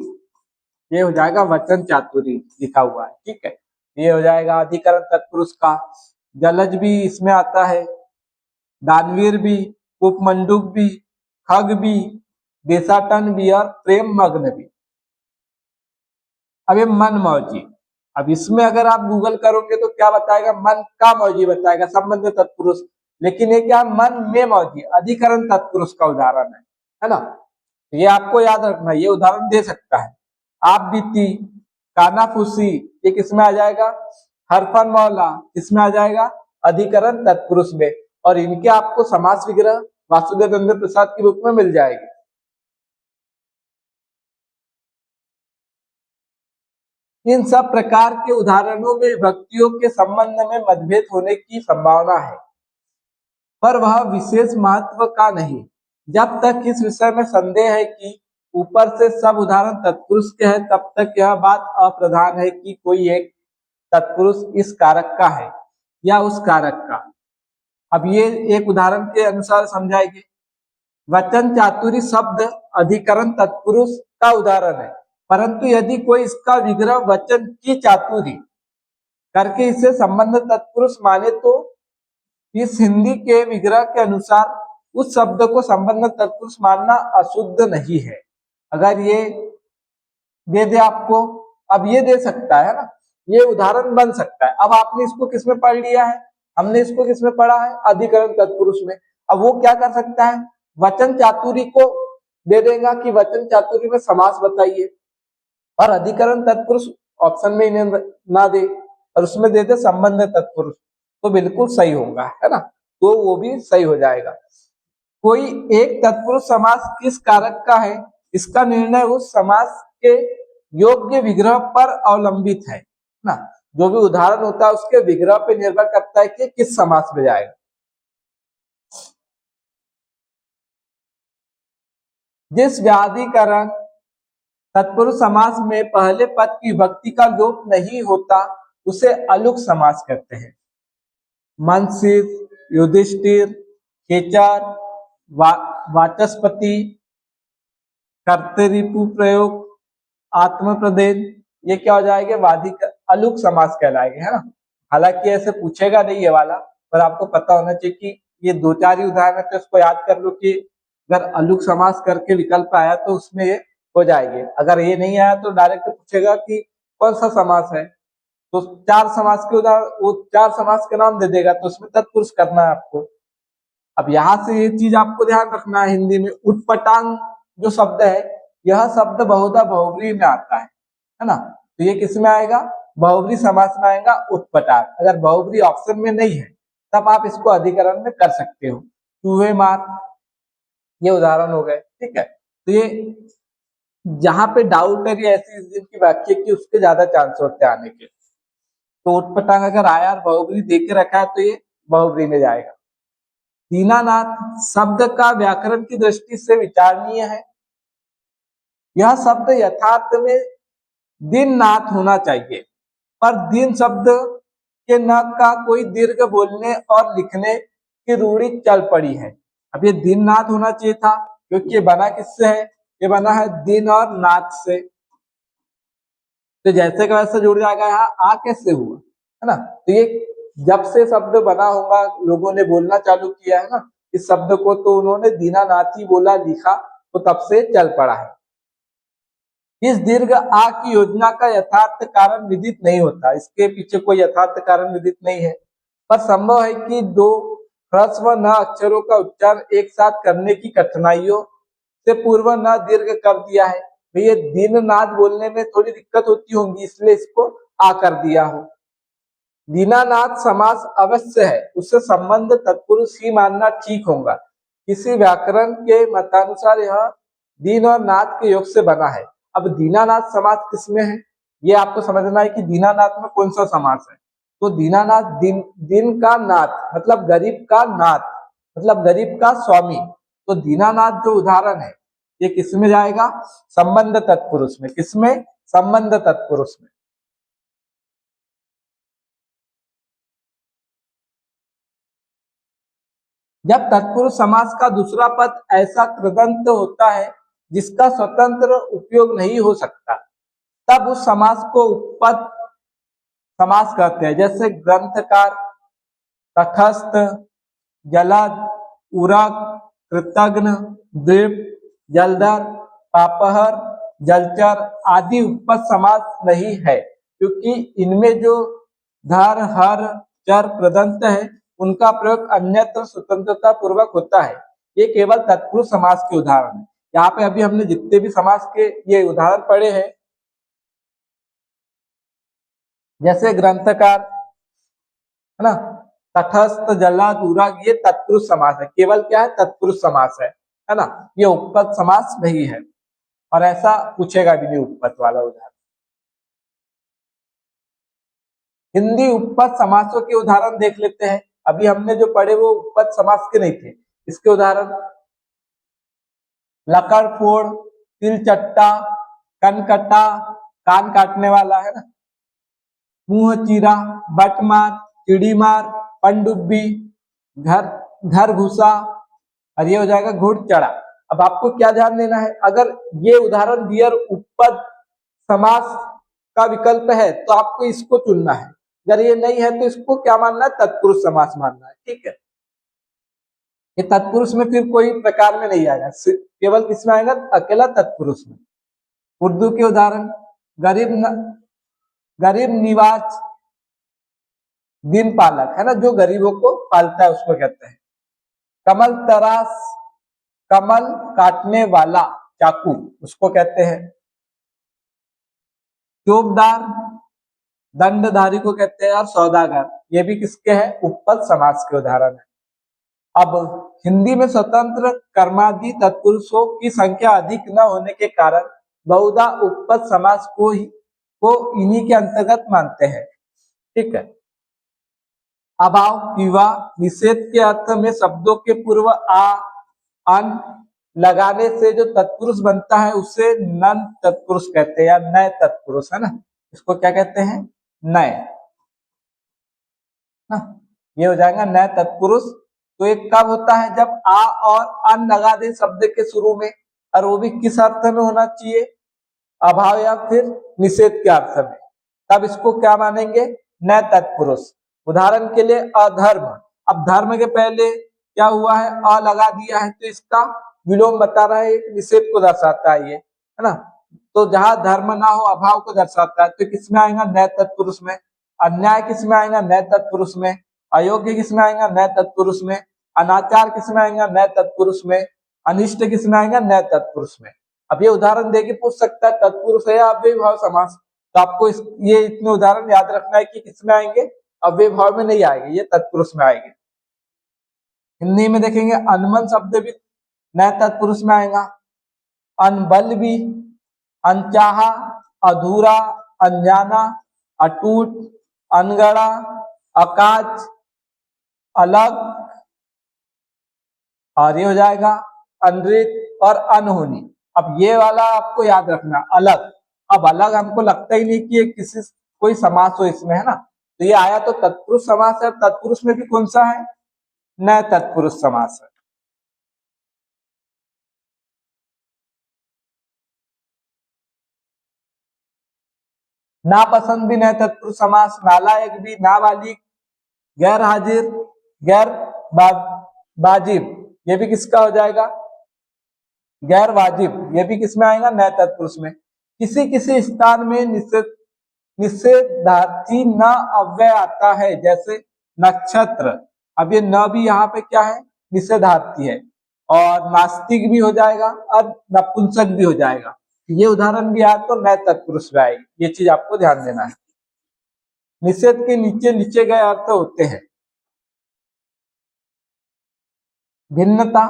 ये हो जाएगा वचन चातुरी लिखा हुआ है। ठीक है, ये हो जाएगा अधिकरण तत्पुरुष का। जलज भी इसमें आता है, दानवीर भी, उपमंडूक भी, खग भी, देशाटन भी और प्रेम मग्न भी। अब ये मन मौजी, अब इसमें अगर आप गूगल करोगे तो क्या बताएगा? मन का मौजी बताएगा, संबंध तत्पुरुष। लेकिन ये क्या? मन में मौजी, अधिकरण तत्पुरुष का उदाहरण है ना। ये आपको याद रखना, ये उदाहरण दे सकता है। आप बीती, कानाफूसी, ये किसमें आ जाएगा? हरफन मौला, इसमें आ जाएगा अधिकरण तत्पुरुष में। और इनके आपको समास विग्रह वासुदेव नंद प्रसाद की बुक में मिल जाएगी। इन सब प्रकार के उदाहरणों में विभक्तियों के संबंध में मतभेद होने की संभावना है, पर वह विशेष महत्व का नहीं। जब तक इस विषय में संदेह है कि ऊपर से सब उदाहरण तत्पुरुष के हैं, तब तक यह बात अप्रधान है कि कोई एक तत्पुरुष इस कारक का है या उस कारक का। अब ये एक उदाहरण के अनुसार समझाएंगे। वचन चातुरी शब्द अधिकरण तत्पुरुष का उदाहरण है, परंतु यदि कोई इसका विग्रह वचन की चातुरी करके इसे संबंध तत्पुरुष माने तो इस हिंदी के विग्रह के अनुसार उस शब्द को संबंध तत्पुरुष मानना अशुद्ध नहीं है। अगर ये दे दे आपको, अब ये दे सकता है ना, ये उदाहरण बन सकता है। अब आपने इसको किसमें पढ़ लिया है? हमने इसको किसमें पढ़ा है? अधिकरण तत्पुरुष में। अब वो क्या कर सकता है? वचन चातुरी को दे देगा कि वचन चातुरी में समास बताइए, और अधिकरण तत्पुरुष ऑप्शन में इन्हें ना दे और उसमें दे दे संबंध तत्पुरुष, तो बिल्कुल सही होगा, है ना। तो वो भी सही हो जाएगा। कोई एक तत्पुरुष समास किस कारक का है, इसका निर्णय उस समास के योग्य विग्रह पर अवलंबित है ना। जो भी उदाहरण होता है उसके विग्रह पे निर्भर करता है कि किस समास में जाएगा। जिस व्याधिकरण तत्पुरुष समास में पहले पद की विभक्ति का लोप नहीं होता उसे अलुक समास कहते हैं। मनसिर, युधिष्ठिर, खेचर, वाचस्पति, कर्तरिपु प्रयोग, आत्मप्रदेन, ये क्या हो जाएंगे? वाधिक अलुक समास कहलाएंगे, है ना। हालांकि ऐसे पूछेगा नहीं ये वाला, पर आपको पता होना चाहिए कि ये दो चार ही उदाहरण है, तो इसको याद कर लो कि अगर अलुक समास करके विकल्प आया तो उसमें ये हो जाएंगे। अगर ये नहीं आया तो डायरेक्ट पूछेगा कि कौन सा समास है, तो चार समास के उदाहरण, वो चार समास के नाम दे देगा, तो उसमें तत्पुरुष करना है आपको। अब यहाँ से ये चीज आपको ध्यान रखना है, हिंदी में उटपटांग जो शब्द है, यह शब्द बहुधा बहुव्रीहि में आता है ना। तो ये किस में आएगा? बहुव्रीहि समास में आएगा उटपटांग। अगर बहुव्रीहि ऑप्शन में नहीं है तब आप इसको अधिकरण में कर सकते हो। चूहे मार, ये उदाहरण हो गए। ठीक है, तो ये जहां पे डाउट है कि ऐसी जिनकी वाक्य की, उसके ज्यादा चांस होते हैं आने के। तो उटपटांग अगर आया और बहुव्रीहि दे के रखा है तो ये बहुव्रीहि में जाएगा। दीनानाथ शब्द का व्याकरण की दृष्टि से विचारणीय है। यह शब्द यथार्थ में दीननाथ होना चाहिए, पर दीन शब्द के न का कोई दीर्घ बोलने और लिखने की रूढ़ी चल पड़ी है। अब ये दीननाथ होना चाहिए था, क्योंकि ये बना किससे है? ये बना है दिन और नाथ से, तो जैसे का वैसे जुड़ जाएगा। यहाँ आ कैसे हुआ, है ना। तो ये जब से शब्द बना होगा, लोगों ने बोलना चालू किया है ना इस शब्द को, तो उन्होंने दीनानाथ ही बोला लिखा, तो तब से चल पड़ा है। इस दीर्घ आ की योजना का यथार्थ कारण विदित नहीं होता, इसके पीछे कोई यथार्थ कारण विदित नहीं है, पर संभव है कि दो ह्रस्व न अक्षरों का उच्चारण एक साथ करने की कठिनाइयों से पूर्व न दीर्घ कर दिया है। ये दीननाथ बोलने में थोड़ी दिक्कत होती होंगी, इसलिए इसको आ कर दिया हो। दीनानाथ समास अवश्य है, उससे संबंध तत्पुरुष ही मानना ठीक होगा। किसी व्याकरण के मतानुसार यह दीन और नाथ के योग से बना है। अब दीनानाथ समास किसमें है, ये आपको समझना है कि दीनानाथ में कौन सा समास है। तो दीनानाथ दिन का नाथ मतलब गरीब का नाथ मतलब गरीब का स्वामी। तो दीनानाथ जो उदाहरण है ये किसमें जाएगा, संबंध तत्पुरुष में। किसमें, संबंध तत्पुरुष में। जब तत्पुरुष समास का दूसरा पद ऐसा कृदंत होता है जिसका स्वतंत्र उपयोग नहीं हो सकता, तब उस समास को उपपद समास कहते हैं। जैसे ग्रंथकार, तटस्थ, जलद, उरग, कृतघ्न, द्वीप, जलधर, पापहर, जलचर आदि उपपद समास नहीं है, क्योंकि इनमें जो धर, हर, चर, कृदंत है उनका प्रयोग अन्यत्र स्वतंत्रता पूर्वक होता है। ये केवल तत्पुरुष समास के उदाहरण है। यहाँ पे अभी हमने जितने भी समास के ये उदाहरण पढ़े हैं, जैसे ग्रंथकार है ना, तटस्थ, जलद, उरग, ये तत्पुरुष समास है। केवल क्या है, तत्पुरुष समास है ना, ये उपपद समास नहीं है। और ऐसा पूछेगा भी नहीं उपपद वाला उदाहरण। हिंदी उपपद समासों के उदाहरण देख लेते हैं। अभी हमने जो पढ़े वो उपपद समास के नहीं थे। इसके उदाहरण, लकड़ फोड़, तिल चट्टा, कनकटा, कान काटने वाला है ना, मुंह चीरा, बटमार, चिड़ी मार, पनडुब्बी, घर घर घुसा, और ये हो जाएगा घुड़ चढ़ा। अब आपको क्या ध्यान देना है, अगर ये उदाहरण दिया उपपद समास का विकल्प है तो आपको इसको चुनना है। अगर ये नहीं है तो इसको क्या मानना है, तत्पुरुष समास मानना है। ठीक है, ये तत्पुरुष में फिर कोई प्रकार में नहीं आएगा, केवल किसमें आएगा, अकेला तत्पुरुष में। उर्दू के उदाहरण, गरीब निवाज दिन पालक है ना, जो गरीबों को पालता है उसको कहते हैं। कमल तरास, कमल काटने वाला चाकू उसको कहते हैं। चौबदार दंडधारी को कहते हैं। और सौदागर, ये भी किसके हैं, उपपद समास के उदाहरण है। अब हिंदी में स्वतंत्र कर्मादि तत्पुरुषों की संख्या अधिक न होने के कारण बहुधा उपपद समास को इन्हीं के अंतर्गत मानते हैं। ठीक है, अभाव किवा निषेध के अर्थ में शब्दों के पूर्व आ, अन लगाने से जो तत्पुरुष बनता है उसे नन तत्पुरुष कहते हैं, या नए तत्पुरुष है ना, इसको क्या कहते हैं, नए ना, ये हो जाएगा नए तत्पुरुष। तो एक कब होता है, जब आ और अन लगा दे शब्द के शुरू में, और वो भी किस अर्थ में होना चाहिए, अभाव या फिर निषेध के अर्थ में, तब इसको क्या मानेंगे, नए तत्पुरुष। उदाहरण के लिए अधर्म, अब धर्म के पहले क्या हुआ है, अ लगा दिया है तो इसका विलोम बता रहा है, निषेध को दर्शाता है ये, है ना। तो जहां धर्म ना हो अभाव को दर्शाता है, तो किसमें आएगा, नए तत्पुरुष में। अन्याय किसमें आएगा, नए तत्पुरुष में। अयोग्य किसमें आएगा, नए तत्पुरुष में। अनाचार किसमें आएगा, नए तत्पुरुष में। अनिष्ट किसमें आएगा, नए तत्पुरुष में। अब ये उदाहरण देके पूछ सकता है तत्पुरुष है या अव्ययभाव समास, तो आपको ये इतने उदाहरण याद रखना है कि किसमें आएंगे, अव्ययभाव में नहीं आएंगे, ये तत्पुरुष में आएंगे। हिंदी में देखेंगे अनमन शब्द भी नए तत्पुरुष में आएगा। अनबल भी, अनचाहा, अधूरा, अनजाना, अटूट, अनगढ़ा, अकाज, अलग, और ये हो जाएगा अनृत और अनहोनी। अब ये वाला आपको याद रखना, अलग। अब अलग हमको लगता ही नहीं कि ये किसी कोई समास हो इसमें, है ना, तो ये आया तो तत्पुरुष समास है। तत्पुरुष में भी कौन सा है, नए तत्पुरुष समास है। नापसंद भी नए तत्पुरुष समास। नालायक भी, नाबालिग, गैर हाजिर, गैर वाजिब, ये भी किसका हो जाएगा, गैर वाजिब, ये भी किसमें आएगा, नए तत्पुरुष में। किसी किसी स्थान में निषेधार्थी न अव्यय आता है, जैसे नक्षत्र। अब ये न भी यहाँ पे क्या है, निषेधार्थी है, और नास्तिक भी हो जाएगा और नपुंसक भी हो जाएगा। ये उदाहरण भी आया तो नए तत्पुरुष में आएगी, ये चीज आपको ध्यान देना है। निषेध के नीचे नीचे गए अर्थ होते हैं भिन्नता,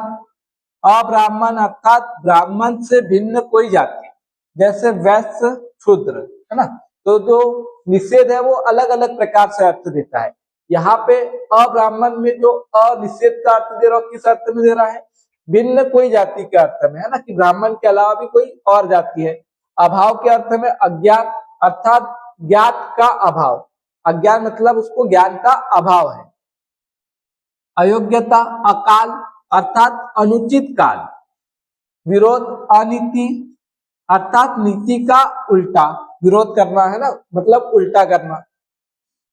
अब्राह्मण अर्थात ब्राह्मण से भिन्न कोई जाति, जैसे वैश्य शूद्र, है ना। तो जो निषेध है वो अलग अलग प्रकार से अर्थ देता है। यहाँ पे अब्राह्मण में जो अनिषेध का अर्थ दे रहा है, किस अर्थ में दे रहा है, भिन्न कोई जाति के अर्थ में, है ना, कि ब्राह्मण के अलावा भी कोई और जाति है। अभाव के अर्थ में अज्ञान अर्थात ज्ञात का अभाव, अज्ञान मतलब उसको ज्ञान का अभाव है। अयोग्यता अकाल अर्थात अनुचित काल। विरोध अनीति अर्थात नीति का उल्टा, विरोध करना, है ना, मतलब उल्टा करना।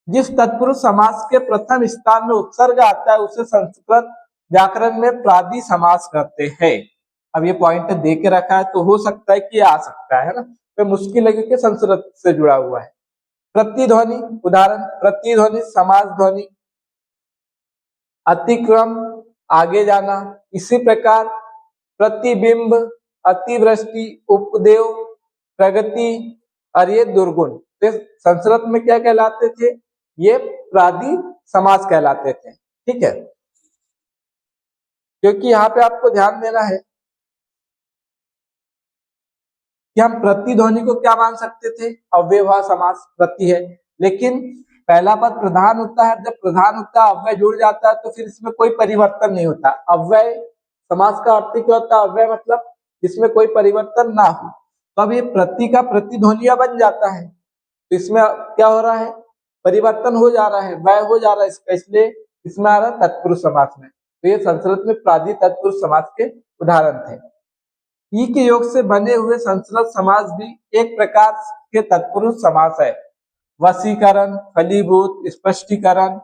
जिस तत्पुरुष समास के प्रथम स्थान में उपसर्ग आता है उसे संस्कृत व्याकरण में प्रादि समास कहते हैं। अब ये पॉइंट दे के रखा है तो हो सकता है कि आ सकता है ना, तो मुश्किल लगे कि संस्कृत से जुड़ा हुआ है। प्रतिध्वनि उदाहरण, प्रतिध्वनि समास ध्वनि, अतिक्रम आगे जाना। इसी प्रकार प्रतिबिंब, अतिवृष्टि, उपदेव, प्रगति और ये दुर्गुण, तो संस्कृत में क्या कहलाते थे, ये प्रादि समास कहलाते थे। ठीक है, क्योंकि यहाँ पे आपको ध्यान देना है कि हम प्रतिध्वनि को क्या मान सकते थे, अव्ययभाव समास प्रति है, लेकिन पहला पद प्रधान होता है, जब प्रधान होता है अव्यय जुड़ जाता है तो फिर इसमें कोई परिवर्तन नहीं होता। अव्यय समास का अर्थ क्या होता है, अव्यय मतलब जिसमें कोई परिवर्तन ना हो। तो अब ये प्रति का प्रतिध्वनिया बन जाता है, तो इसमें क्या हो रहा है, परिवर्तन हो जा रहा है, व्यय हो जा रहा है इसका, इसलिए इसमें आ रहा है तत्पुरुष समास में। तो ये संस्कृत में प्रादि तत्पुरुष समास के उदाहरण थे। ई के योग से बने हुए संस्कृत समास भी एक प्रकार के तत्पुरुष समास है। वशीकरण, फलीभूत, स्पष्टीकरण,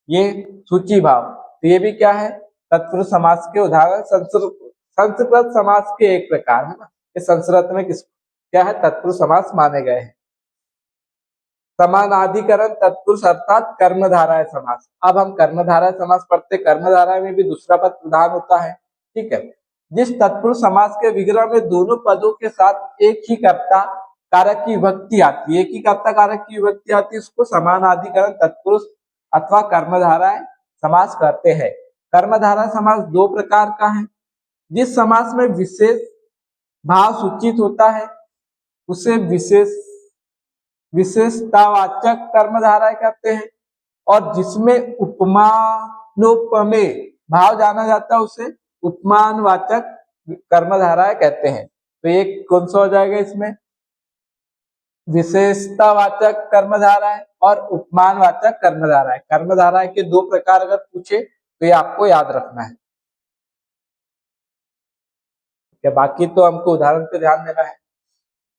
ये सूची भाव, तो ये भी क्या है, तत्पुरुष समास के उदाहरण। संस्कृत समास के एक प्रकार है ना, ये संस्कृत में किस क्या है, तत्पुरुष समास माने गए हैं। समानाधिकरण तत्पुरुष अर्थात कर्मधारय समास। अब हम कर्मधारय समास पढ़ते, कर्मधारय में भी दूसरा पद प्रधान होता है। ठीक है, जिस तत्पुरुष समास के विग्रह में दोनों पदों के साथ एक ही कर्ता कारक की विभक्ति आती है, एक ही कर्ता कारक की विभक्ति आती है, उसको समानाधिकरण तत्पुरुष अथवा कर्मधारय समास कहते हैं। कर्मधारय समास दो प्रकार का है। जिस समास में विशेष भाव सूचित होता है उसे विशेषतावाचक कर्मधारय कहते हैं, और जिसमें उपमानोपमेय भाव जाना जाता है उसे उपमानवाचक कर्मधारय कहते हैं। तो ये कौन सा हो जाएगा, इसमें विशेषतावाचक कर्मधारय और उपमानवाचक कर्मधारय। कर्मधारय के दो प्रकार अगर पूछे तो ये आपको याद रखना है। बाकी तो हमको उदाहरण पे ध्यान देना है।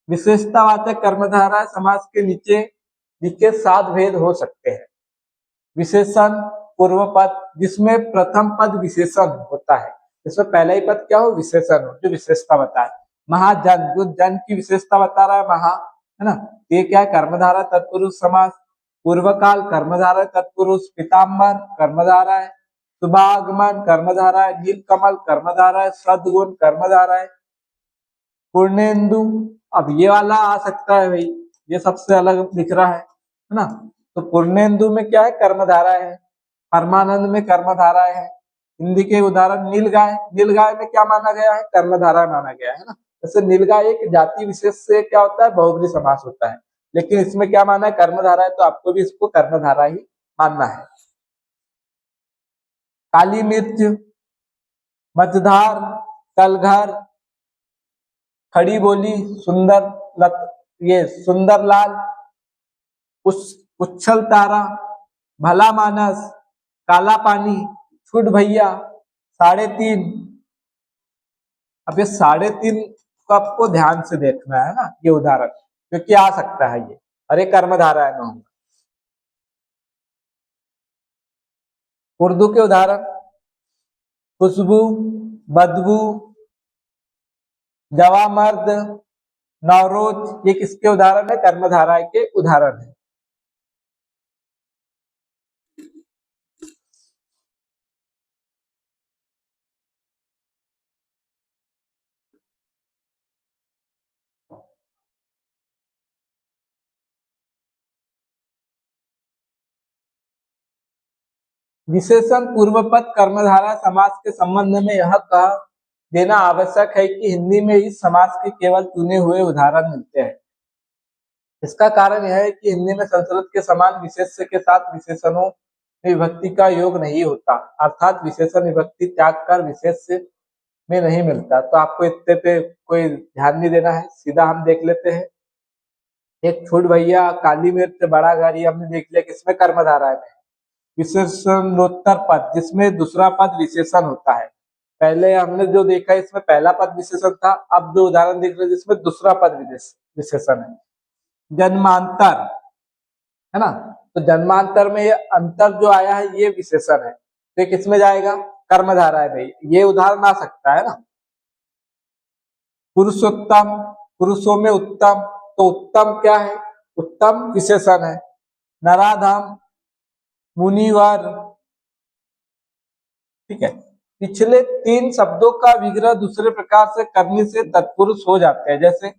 विशेषतावाचक कर्मधारय समास के नीचे 7 भेद हो सकते हैं। विशेषण, पूर्व पद, जिसमें प्रथम पद विशेषण होता है, इसमें पहला ही पद क्या हो, विशेषण हो, जो विशेषता बताए। महाजन, जो जन की विशेषता बता रहा है, महा, है ना, ये क्या है, कर्मधारय तत्पुरुष समास। पूर्वकाल कर्मधारय तत्पुरुष, पीताम्बर कर्मधारय, शुभागमन कर्मधारय, नीलकमल कर्मधारय, सद्गुण कर्मधारय, पूर्णेन्दु। अब ये वाला आ सकता है भाई, ये सबसे अलग दिख रहा है ना। तो पूर्णेन्दु में क्या है, कर्मधारय है। परमानंद में कर्मधारय है। हिंदी के उदाहरण नीलगाय, नीलगाय में क्या माना गया है, कर्मधारय माना गया है ना। जैसे नीलगाय एक जाति विशेष से क्या होता है, बहुब्री समास होता है, लेकिन इसमें क्या माना है, कर्मधारय, तो आपको भी इसको कर्मधारय ही मानना है। काली मिर्च, मझधार, कलघर, खड़ी बोली, सुंदर ये सुंदर लाल, उच्छल तारा, भला मानस, काला पानी, छुट भैया, 3.5। अब ये 3.5 को आपको ध्यान से देखना है ना, ये उदाहरण, क्योंकि आ सकता है ये, अरे कर्मधारय में होगा। उर्दू के उदाहरण, खुशबू, बदबू, जवा मर्द, नवरोज ये किसके उदाहरण है? कर्मधारय के उदाहरण है। विशेषण पूर्व पद कर्मधारय समास के संबंध में यह कह देना आवश्यक है कि हिंदी में इस समास के केवल चुने हुए उदाहरण मिलते हैं। इसका कारण यह है कि हिंदी में संस्कृत के समान विशेष्य के साथ विशेषणों में विभक्ति का योग नहीं होता, अर्थात विशेषण विभक्ति त्याग कर विशेष्य में नहीं मिलता। तो आपको इतने पे कोई ध्यान नहीं देना है, सीधा हम देख लेते हैं। एक छोट भैया काली मिर्च बड़ा गाड़ी हमने देख लिया, किसमें? कर्मधारय में। विशेषणोत्तर पद जिसमें दूसरा पद विशेषण होता है। पहले हमने जो देखा इसमें पहला पद विशेषण था, अब जो उदाहरण देख रहे हैं जिसमें दूसरा पद विशेषण है। जन्मांतर है ना, तो जन्मांतर में ये अंतर जो आया है ये विशेषण है, तो किसमें जाएगा? कर्मधारय में। ये उदाहरण आ सकता है ना। पुरुषोत्तम, पुरुषों में उत्तम, तो उत्तम क्या है? उत्तम विशेषण है। नराधम, मुनिवर, ठीक है। पिछले तीन शब्दों का विग्रह दूसरे प्रकार से करने से तत्पुरुष हो जाते हैं, जैसे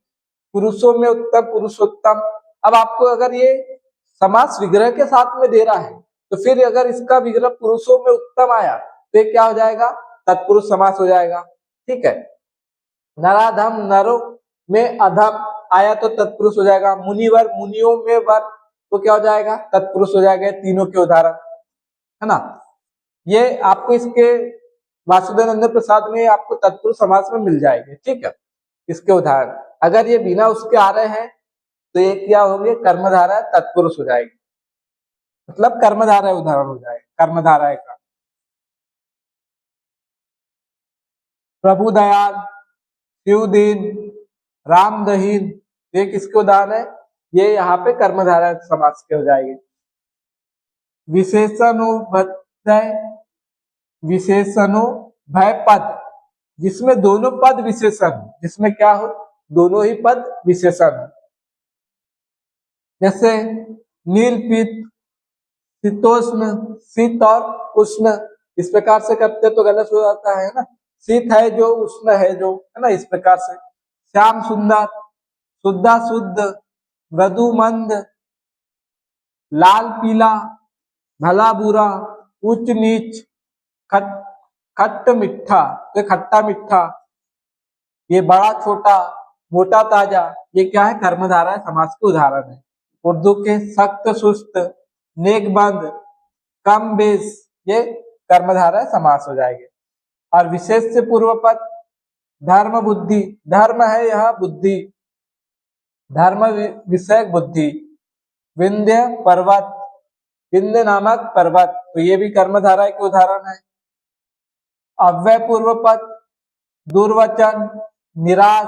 पुरुषों में उत्तम, पुरुषोत्तम। अब आपको अगर ये समास विग्रह के साथ में दे रहा है तो फिर अगर इसका विग्रह पुरुषों में उत्तम आया तो ये क्या हो जाएगा? तत्पुरुष समास हो जाएगा, ठीक है। नराधम, नरो में अधम आया तो तत्पुरुष हो जाएगा। मुनिवर, मुनियों में वर, तो क्या हो जाएगा? तत्पुरुष हो जाएगा। तीनों के उदाहरण है ना। ये आपको इसके वासुदेव प्रसाद में आपको तत्पुरुष समास में मिल जाएंगे, ठीक है, इसके उदाहरण। अगर ये बिना उसके आ रहे हैं तो ये क्या होंगे? कर्मधारय तत्पुरुष हो जाएगी, मतलब कर्मधारय उदाहरण हो जाएगा कर्मधारय का। प्रभु दयाल, शिवदीन, रामदहीन, ये किसके उदाहरण है? ये यहाँ पे कर्मधारय समास के हो जाएंगे। विशेषणोभय, विशेषणों भय पद जिसमें दोनों पद विशेषण, जिसमें क्या हो? दोनों ही पद विशेषण है। जैसे नील, पीत, शीतोष्ण, शीत और उष्ण, इस प्रकार से करते तो गलत हो जाता है ना। शीत है जो, उष्ण है जो, है ना, इस प्रकार से। श्याम सुंदर, शुद्धा शुद्ध, मृदु मंद, लाल पीला, भला बुरा, उच्च नीच, खट खट्ट मिठा, तो खट्टा मीठा, ये बड़ा छोटा, मोटा ताजा, ये क्या है? कर्मधारय समास के उदाहरण है। उर्दू के सख्त सुस्त, नेकबंद, कम बेस, ये कर्मधारय समास हो जाएंगे। और विशेष से पूर्व पद धर्म बुद्धि, धर्म है यह बुद्धि, धर्म विषय बुद्धि। विंध्य पर्वत, विंध्य नामक पर्वत, तो ये भी कर्मधारय के उदाहरण है। अव्यय पूर्व पद दुर्वचन, निराश,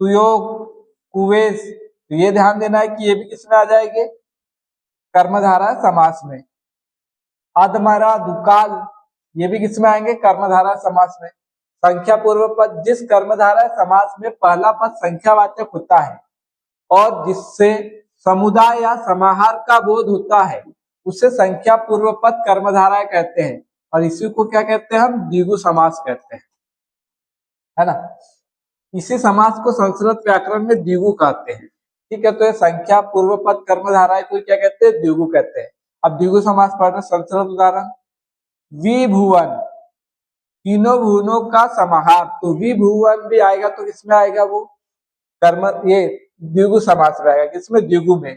सुयोग, कुवेश, तो ये ध्यान देना है कि ये भी किसमें आ जाएंगे? कर्मधारय समास में। अधमरा, दुकाल, ये भी किसमें आएंगे? कर्मधारय समास में। संख्या पूर्व पद जिस कर्मधारय समास में पहला पद संख्यावाचक होता है और जिससे समुदाय या समाहार का बोध होता है उसे संख्या पूर्व पद कर्मधारय कहते हैं, और इसी को क्या कहते हैं? हम द्विगु समास कहते हैं, है ना। इसी समास को संस्कृत व्याकरण में द्विगु कहते हैं, ठीक है। तो ये संख्या पूर्व पद कर्मधारय को क्या कहते हैं? द्विगु कहते हैं। अब द्विगु समास पढ़ रहे, संस्कृत उदाहरण विभुवन, तीनों भुवनों का समाहार, तो विभुवन भी आएगा तो किसमें आएगा? वो कर्म, ये द्विगु समास रहेगा, किसमें? द्विगु में।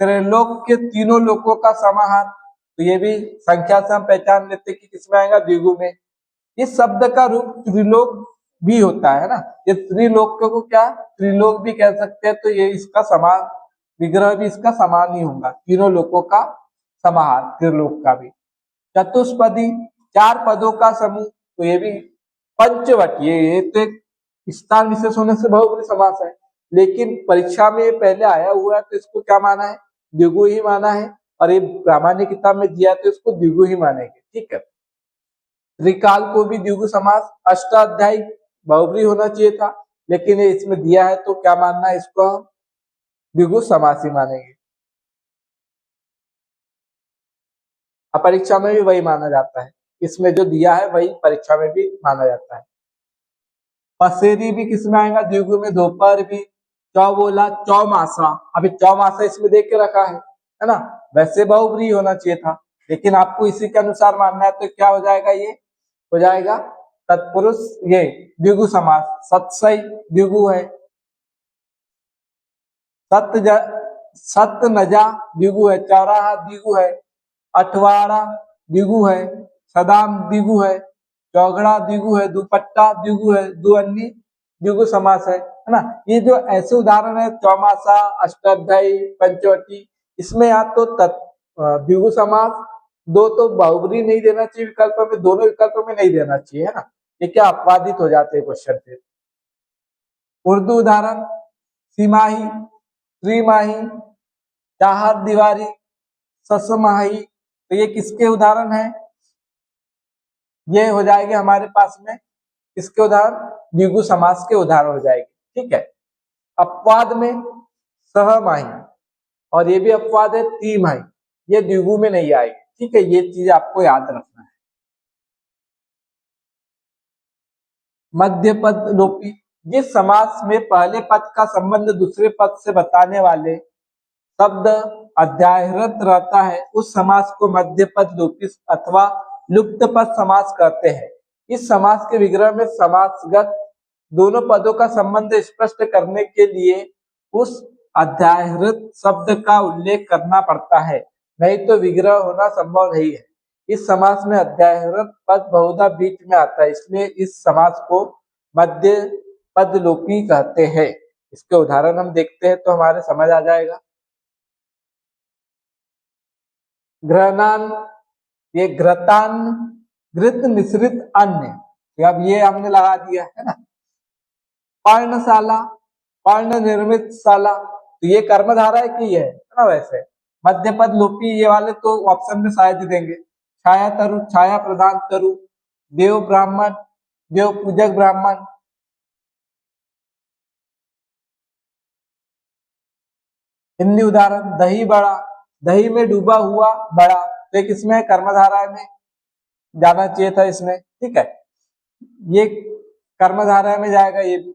त्रैलोक के तीनों लोकों का समाहार, तो ये भी संख्या से हम पहचान लेते कि किसमें आएगा? द्विगु में। इस शब्द का रूप त्रिलोक भी होता है ना, ये त्रिलोक को क्या त्रिलोक भी कह सकते हैं, तो ये इसका समान विग्रह भी इसका समान ही होगा, तीनों लोकों का समाहार, त्रिलोक का भी। चतुष्पदी, चार पदों का समूह, तो ये भी पंचवट, ये तो एक स्थान विशेष होने से बहुब्रीहि समास है, लेकिन परीक्षा में पहले आया हुआ है तो इसको क्या माना है? द्विगु ही माना है, और ये प्रामाणिक किताब में दिया तो इसको द्विगु ही मानेंगे, ठीक है। त्रिकाल को भी द्विगु समास, अष्टाध्यायी बहुब्रीहि होना चाहिए था, लेकिन ये इसमें दिया है तो क्या मानना है, इसको हम द्विगु समास ही मानेंगे। अब परीक्षा में भी वही माना जाता है, इसमें जो दिया है वही परीक्षा में भी माना जाता है। पसेरी भी किसमें आएगा, द्विगु में। दोपहर भी। चौबोला, चौमासा। अभी चौमासा इसमें देख के रखा है ना, वैसे बहुव्रीहि होना चाहिए था, लेकिन आपको इसी के अनुसार मानना है, तो क्या हो जाएगा, ये हो जाएगा तत्पुरुष, ये द्विगु समास। सत्सई द्विगु है। सतनजा द्विगु है। चौराहा द्विगु है। अठवाड़ा द्विगु है। सदाम द्विगु है। चौगड़ा द्विगु है। दुपट्टा द्विगु है। दुअन्नी द्विगु समास है ना। ये जो ऐसे उदाहरण है, चौमासा, अष्टाध्यायी, पंचवटी, इसमें या तो द्विगु समास, दो तो बहुव्रीहि नहीं देना चाहिए विकल्प में, दोनों विकल्प में नहीं देना चाहिए, है ना। ये क्या अपवादित हो जाते हैं क्वेश्चन फिर। उर्दू उदाहरण, सिमाही, त्रिमाही, चाहर दीवारी, ससमाही, तो ये किसके उदाहरण है, ये हो जाएंगे हमारे पास में किसके उदाहरण, द्विगु समास के उदाहरण हो जाएंगे। ठीक है। अपवाद में सहमाही, और ये भी अपवाद है त्रिमाही, ये द्विगु में नहीं आएगी। ठीक है, ये चीज आपको याद रखना है। मध्य पद लोपी, जिस समास में पहले पद का संबंध दूसरे पद से बताने वाले शब्द अध्यायरत रहता है, उस समास को मध्य पद लोपी अथवा लुप्त पद समास कहते हैं। इस समास के विग्रह में समासगत दोनों पदों का संबंध स्पष्ट करने के लिए उस अध्यायरत शब्द का उल्लेख करना पड़ता है, नहीं तो विग्रह होना संभव नहीं है। इस समास में अध्यायरत पद बहुधा बीच में आता है, इसलिए इस समास को मध्य पद लोपी कहते हैं। इसके उदाहरण हम देखते हैं तो हमारे समझ आ जाएगा। घृणान, ये घृतान, घृत मिश्रित अन्य, अब ये हमने लगा दिया है ना। पर्णशाला, पर्ण निर्मित शाला, तो ये कर्मधारा है कि ये है ना। वैसे मध्य पद लोपी ये वाले तो ऑप्शन में शायद ही देंगे। छाया तरु, छाया प्रदान तरु, देव ब्राह्मण, देव पूजक ब्राह्मण। हिंदी उदाहरण, दही बड़ा, दही में डूबा हुआ बड़ा, तो किसमें कर्मधारा में जाना चाहिए था इसमें। ठीक है, ये कर्मधारा में जाएगा ये भी,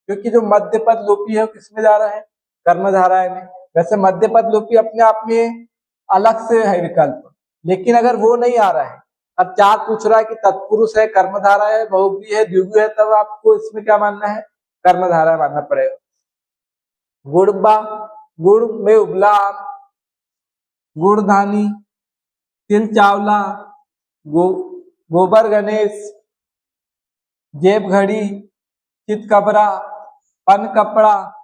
क्योंकि जो मध्य पद लोपी है वो किसमें जा रहा है, कर्मधारा में। वैसे मध्य पद लोपी अपने आप में अलग से है विकल्प, लेकिन अगर वो नहीं आ रहा है, अब चार पूछ रहा है कि तत्पुरुष है, कर्मधारा है, बहुव्रीहि है, द्विगु है, तब आपको इसमें क्या मानना है, कर्मधारा मानना पड़ेगा। गुड़बा, गुड़ में उबला आम, गुड़धानी, तिल चावला, गोबर गणेश, जेब घड़ी, चित कपड़ा, पन कपड़ा,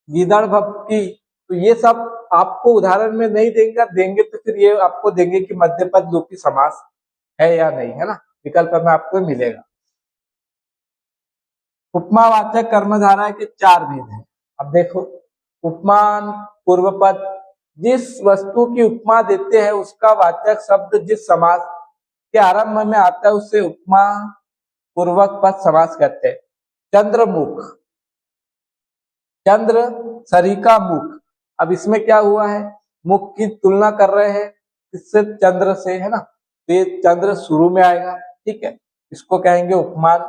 गीदड़ भपकी, तो ये सब आपको उदाहरण में नहीं देंगे, देंगे तो फिर ये आपको देंगे कि मध्य पद लोपी समास है या नहीं, है ना। विकल्प में आपको मिलेगा। उपमावाचक कर्मधारा के चार भेद हैं। अब देखो, उपमान, पूर्व पद, जिस वस्तु की उपमा देते हैं उसका वाचक शब्द जिस समास के आरंभ में आता है उसे उपमा पूर्वक पद समास कहते हैं। चंद्रमुख, चंद्र सरिका मुख, अब इसमें क्या हुआ है, मुख की तुलना कर रहे हैं इससे, चंद्र से, है ना, तो ये चंद्र शुरू में आएगा। ठीक है, इसको कहेंगे उपमान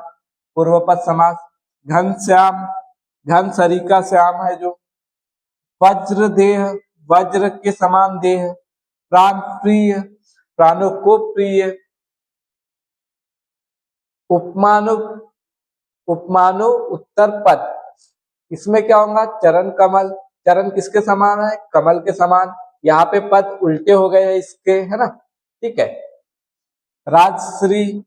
पूर्व पद समास। घनश्याम, घन सरिका श्याम है जो। वज्र देह, वज्र के समान देह। प्राण प्रिय, प्राणों को प्रिय। उपमानो, उपमानो उत्तर पद, इसमें क्या होगा, चरण कमल, चरण किसके समान है, कमल के समान। यहाँ पे पद उल्टे हो गए हैं इसके, है ना। ठीक है, राजश्री,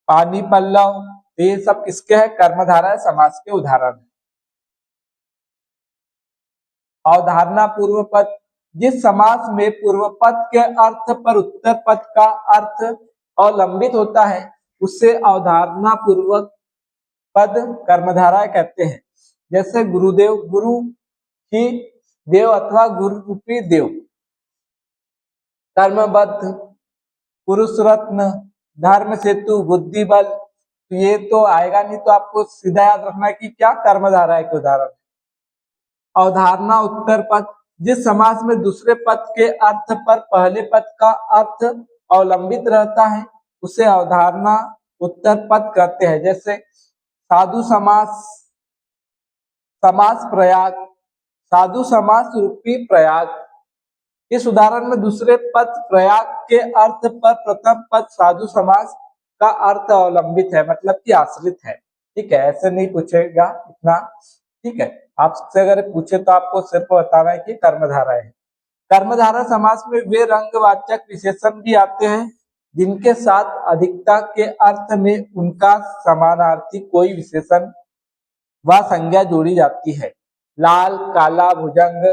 पानी पल्लव, ये सब किसके है, कर्मधारा समास के उदाहरण है। अवधारणा पूर्व पद, जिस समास में पूर्व पद के अर्थ पर उत्तर पद का अर्थ अवलंबित होता है उससे अवधारणा पूर्वक पद कर्मधारा कहते हैं। जैसे गुरुदेव, गुरु ही देव अथवा गुरु रूपी देव। कर्मबद्ध, पुरुष रत्न, धर्म सेतु, बुद्धि बल, तो ये तो आएगा नहीं, तो आपको सीधा याद रखना है कि क्या कर्मधारय एक उदाहरण। अवधारणा उत्तर पद, जिस समास में दूसरे पद के अर्थ पर पहले पद का अर्थ अवलंबित रहता है उसे अवधारणा उत्तर पद कहते हैं। जैसे साधु समास, समास प्रयाग, साधु समास रूपी प्रयाग। इस उदाहरण में दूसरे पद प्रयाग के अर्थ पर प्रथम पद साधु समास का अर्थ अवलंबित है, मतलब कि आश्रित है। ठीक है, ऐसे नहीं पूछेगा इतना। ठीक है, आपसे अगर पूछे तो आपको सिर्फ बताना है कि कर्मधारय है। कर्मधारय समास में वे रंगवाचक विशेषण भी आते हैं जिनके साथ अधिकता के अर्थ में उनका समानार्थी कोई विशेषण व संज्ञा जोड़ी जाती है। लाल, काला, भुजंग,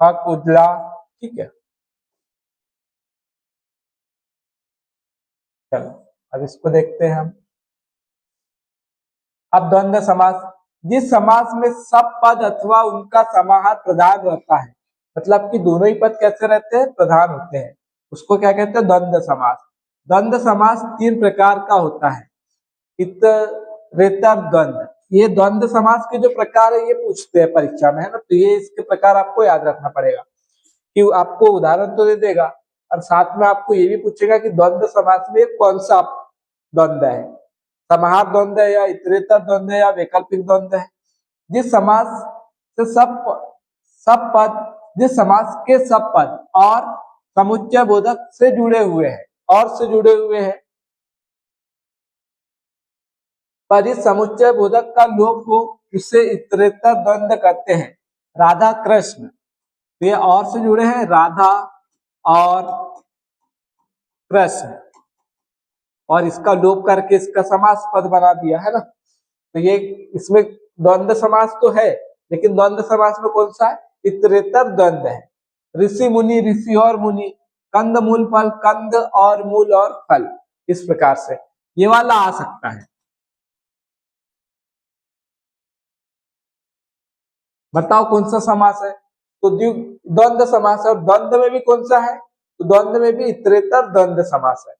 हक, उजला। ठीक है, चलो अब इसको देखते हैं हम। अब द्वंद्व समास, जिस समास में सब पद अथवा उनका समाहार प्रधान रहता है, मतलब कि दोनों ही पद कैसे रहते हैं, प्रधान होते हैं, उसको क्या कहते हैं, द्वंद्व समास। द्वंद्व समास तीन प्रकार का होता है। इतरेतर द्वंद्व, ये द्वंद्व समास के जो प्रकार है ये पूछते हैं परीक्षा में, है ना, तो ये इसके प्रकार आपको याद रखना पड़ेगा कि आपको उदाहरण तो दे देगा और साथ में आपको ये भी पूछेगा कि द्वंद्व समास में कौन सा द्वंद्व है, समाहार द्वंद्व है या इतरेतर द्वंद्व है या वैकल्पिक द्वंद्व है। जिस समास से सब पद, जिस समास के सब पद और समुच्चय बोधक से जुड़े हुए हैं, और से जुड़े हुए हैं, पर इस समुच्चय बोधक का लोप हो उसे इतरेतर द्वंद्व कहते हैं। राधा कृष्ण, तो ये और से जुड़े हैं, राधा और कृष्ण, और इसका लोप करके इसका समास पद बना दिया, है ना। तो ये इसमें द्वंद्व समास तो है, लेकिन द्वंद्व समास में कौन सा है, इतरेतर द्वंद्व है। ऋषि मुनि, ऋषि और मुनि, कंद मूल फल, कंद और मूल और फल, इस प्रकार से ये वाला आ सकता है। बताओ कौन सा समास है, तो द्वंद्व समास है। और द्वंद्व में भी कौन सा है, तो द्वंद्व में भी इतरेतर द्वंद्व समास है।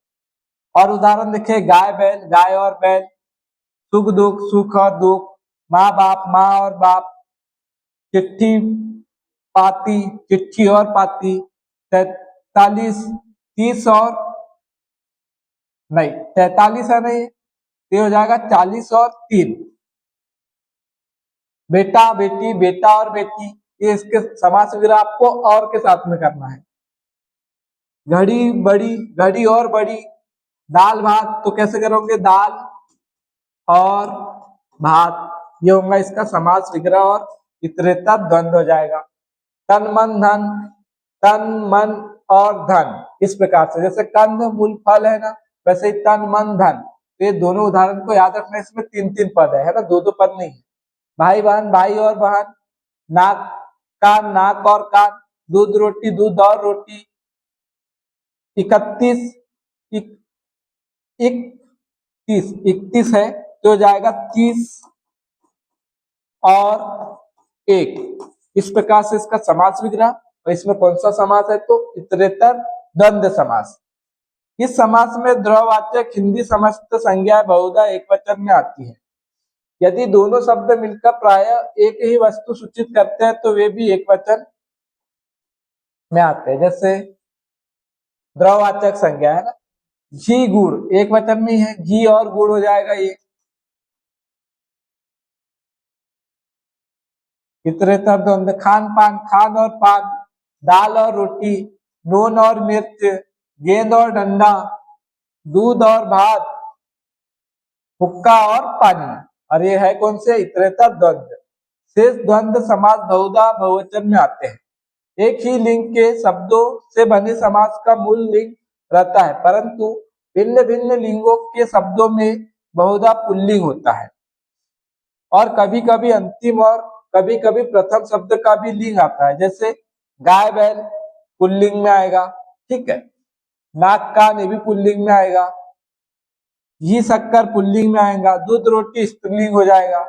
और उदाहरण देखिए, गाय बैल, गाय और बैल, सुख दुख, सुख और दुख, माँ बाप, माँ और बाप, चिट्ठी पाती, चिट्ठी और पाती, 43, 30 और नहीं 43 है नहीं, ये हो जाएगा 40 और 3। बेटा बेटी, बेटा और बेटी, ये इसके समास वगैरह आपको और के साथ में करना है। घड़ी बड़ी, घड़ी और बड़ी, दाल भात, तो कैसे करोगे, दाल और भात, ये होगा इसका समास विग्रह और इतरेतर द्वंद्व हो जाएगा। तन मन धन, तन मन और धन, इस प्रकार से, जैसे कंद मूल फल है ना, वैसे ही तन मन धन, तो ये दोनों उदाहरण को याद रखना, इसमें तीन तीन पद है ना, दो दो पद नहीं है। भाई बहन, भाई और बहन, नाक कान, नाक और कान, दूध रोटी, दूध और रोटी, 31, 31, 31 है तो हो जाएगा 30 और 1, इस प्रकार से इसका समास विग्रह। और इसमें कौन सा समास है, तो इतरेतर द्वंद्व समास। इस समास में द्रववाचक हिंदी समस्त संज्ञा बहुधा एक वचन में आती है। यदि दोनों शब्द मिलकर प्राय एक ही वस्तु सूचित करते हैं तो वे भी एक वचन में आते हैं। जैसे द्रववाचक संज्ञा है ना, घी गुड़, एक वचन में ही है, घी और गुड़ हो जाएगा ये। इतरेतर द्वंद्व, खान पान, खान और पान, दाल और रोटी, नून और मिर्च, गेंद और डंडा, दूध और भात, हुक्का और पानी, और ये है कौन से, इतरेतर द्वंद्व। शेष द्वंद्व समास बहुधा बहुवचन में आते हैं। एक ही लिंग के शब्दों से बने समास का मूल लिंग रहता है, परंतु भिन्न भिन्न लिंगों के शब्दों में बहुधा पुल्लिंग होता है, और कभी कभी अंतिम और कभी कभी प्रथम शब्द का भी लिंग आता है। जैसे गाय बैल पुल्लिंग में आएगा, ठीक है, नाक कान ये भी पुल्लिंग में आएगा, घी शक्कर पुल्लिंग में आएगा, दूध रोटी स्त्रीलिंग हो जाएगा,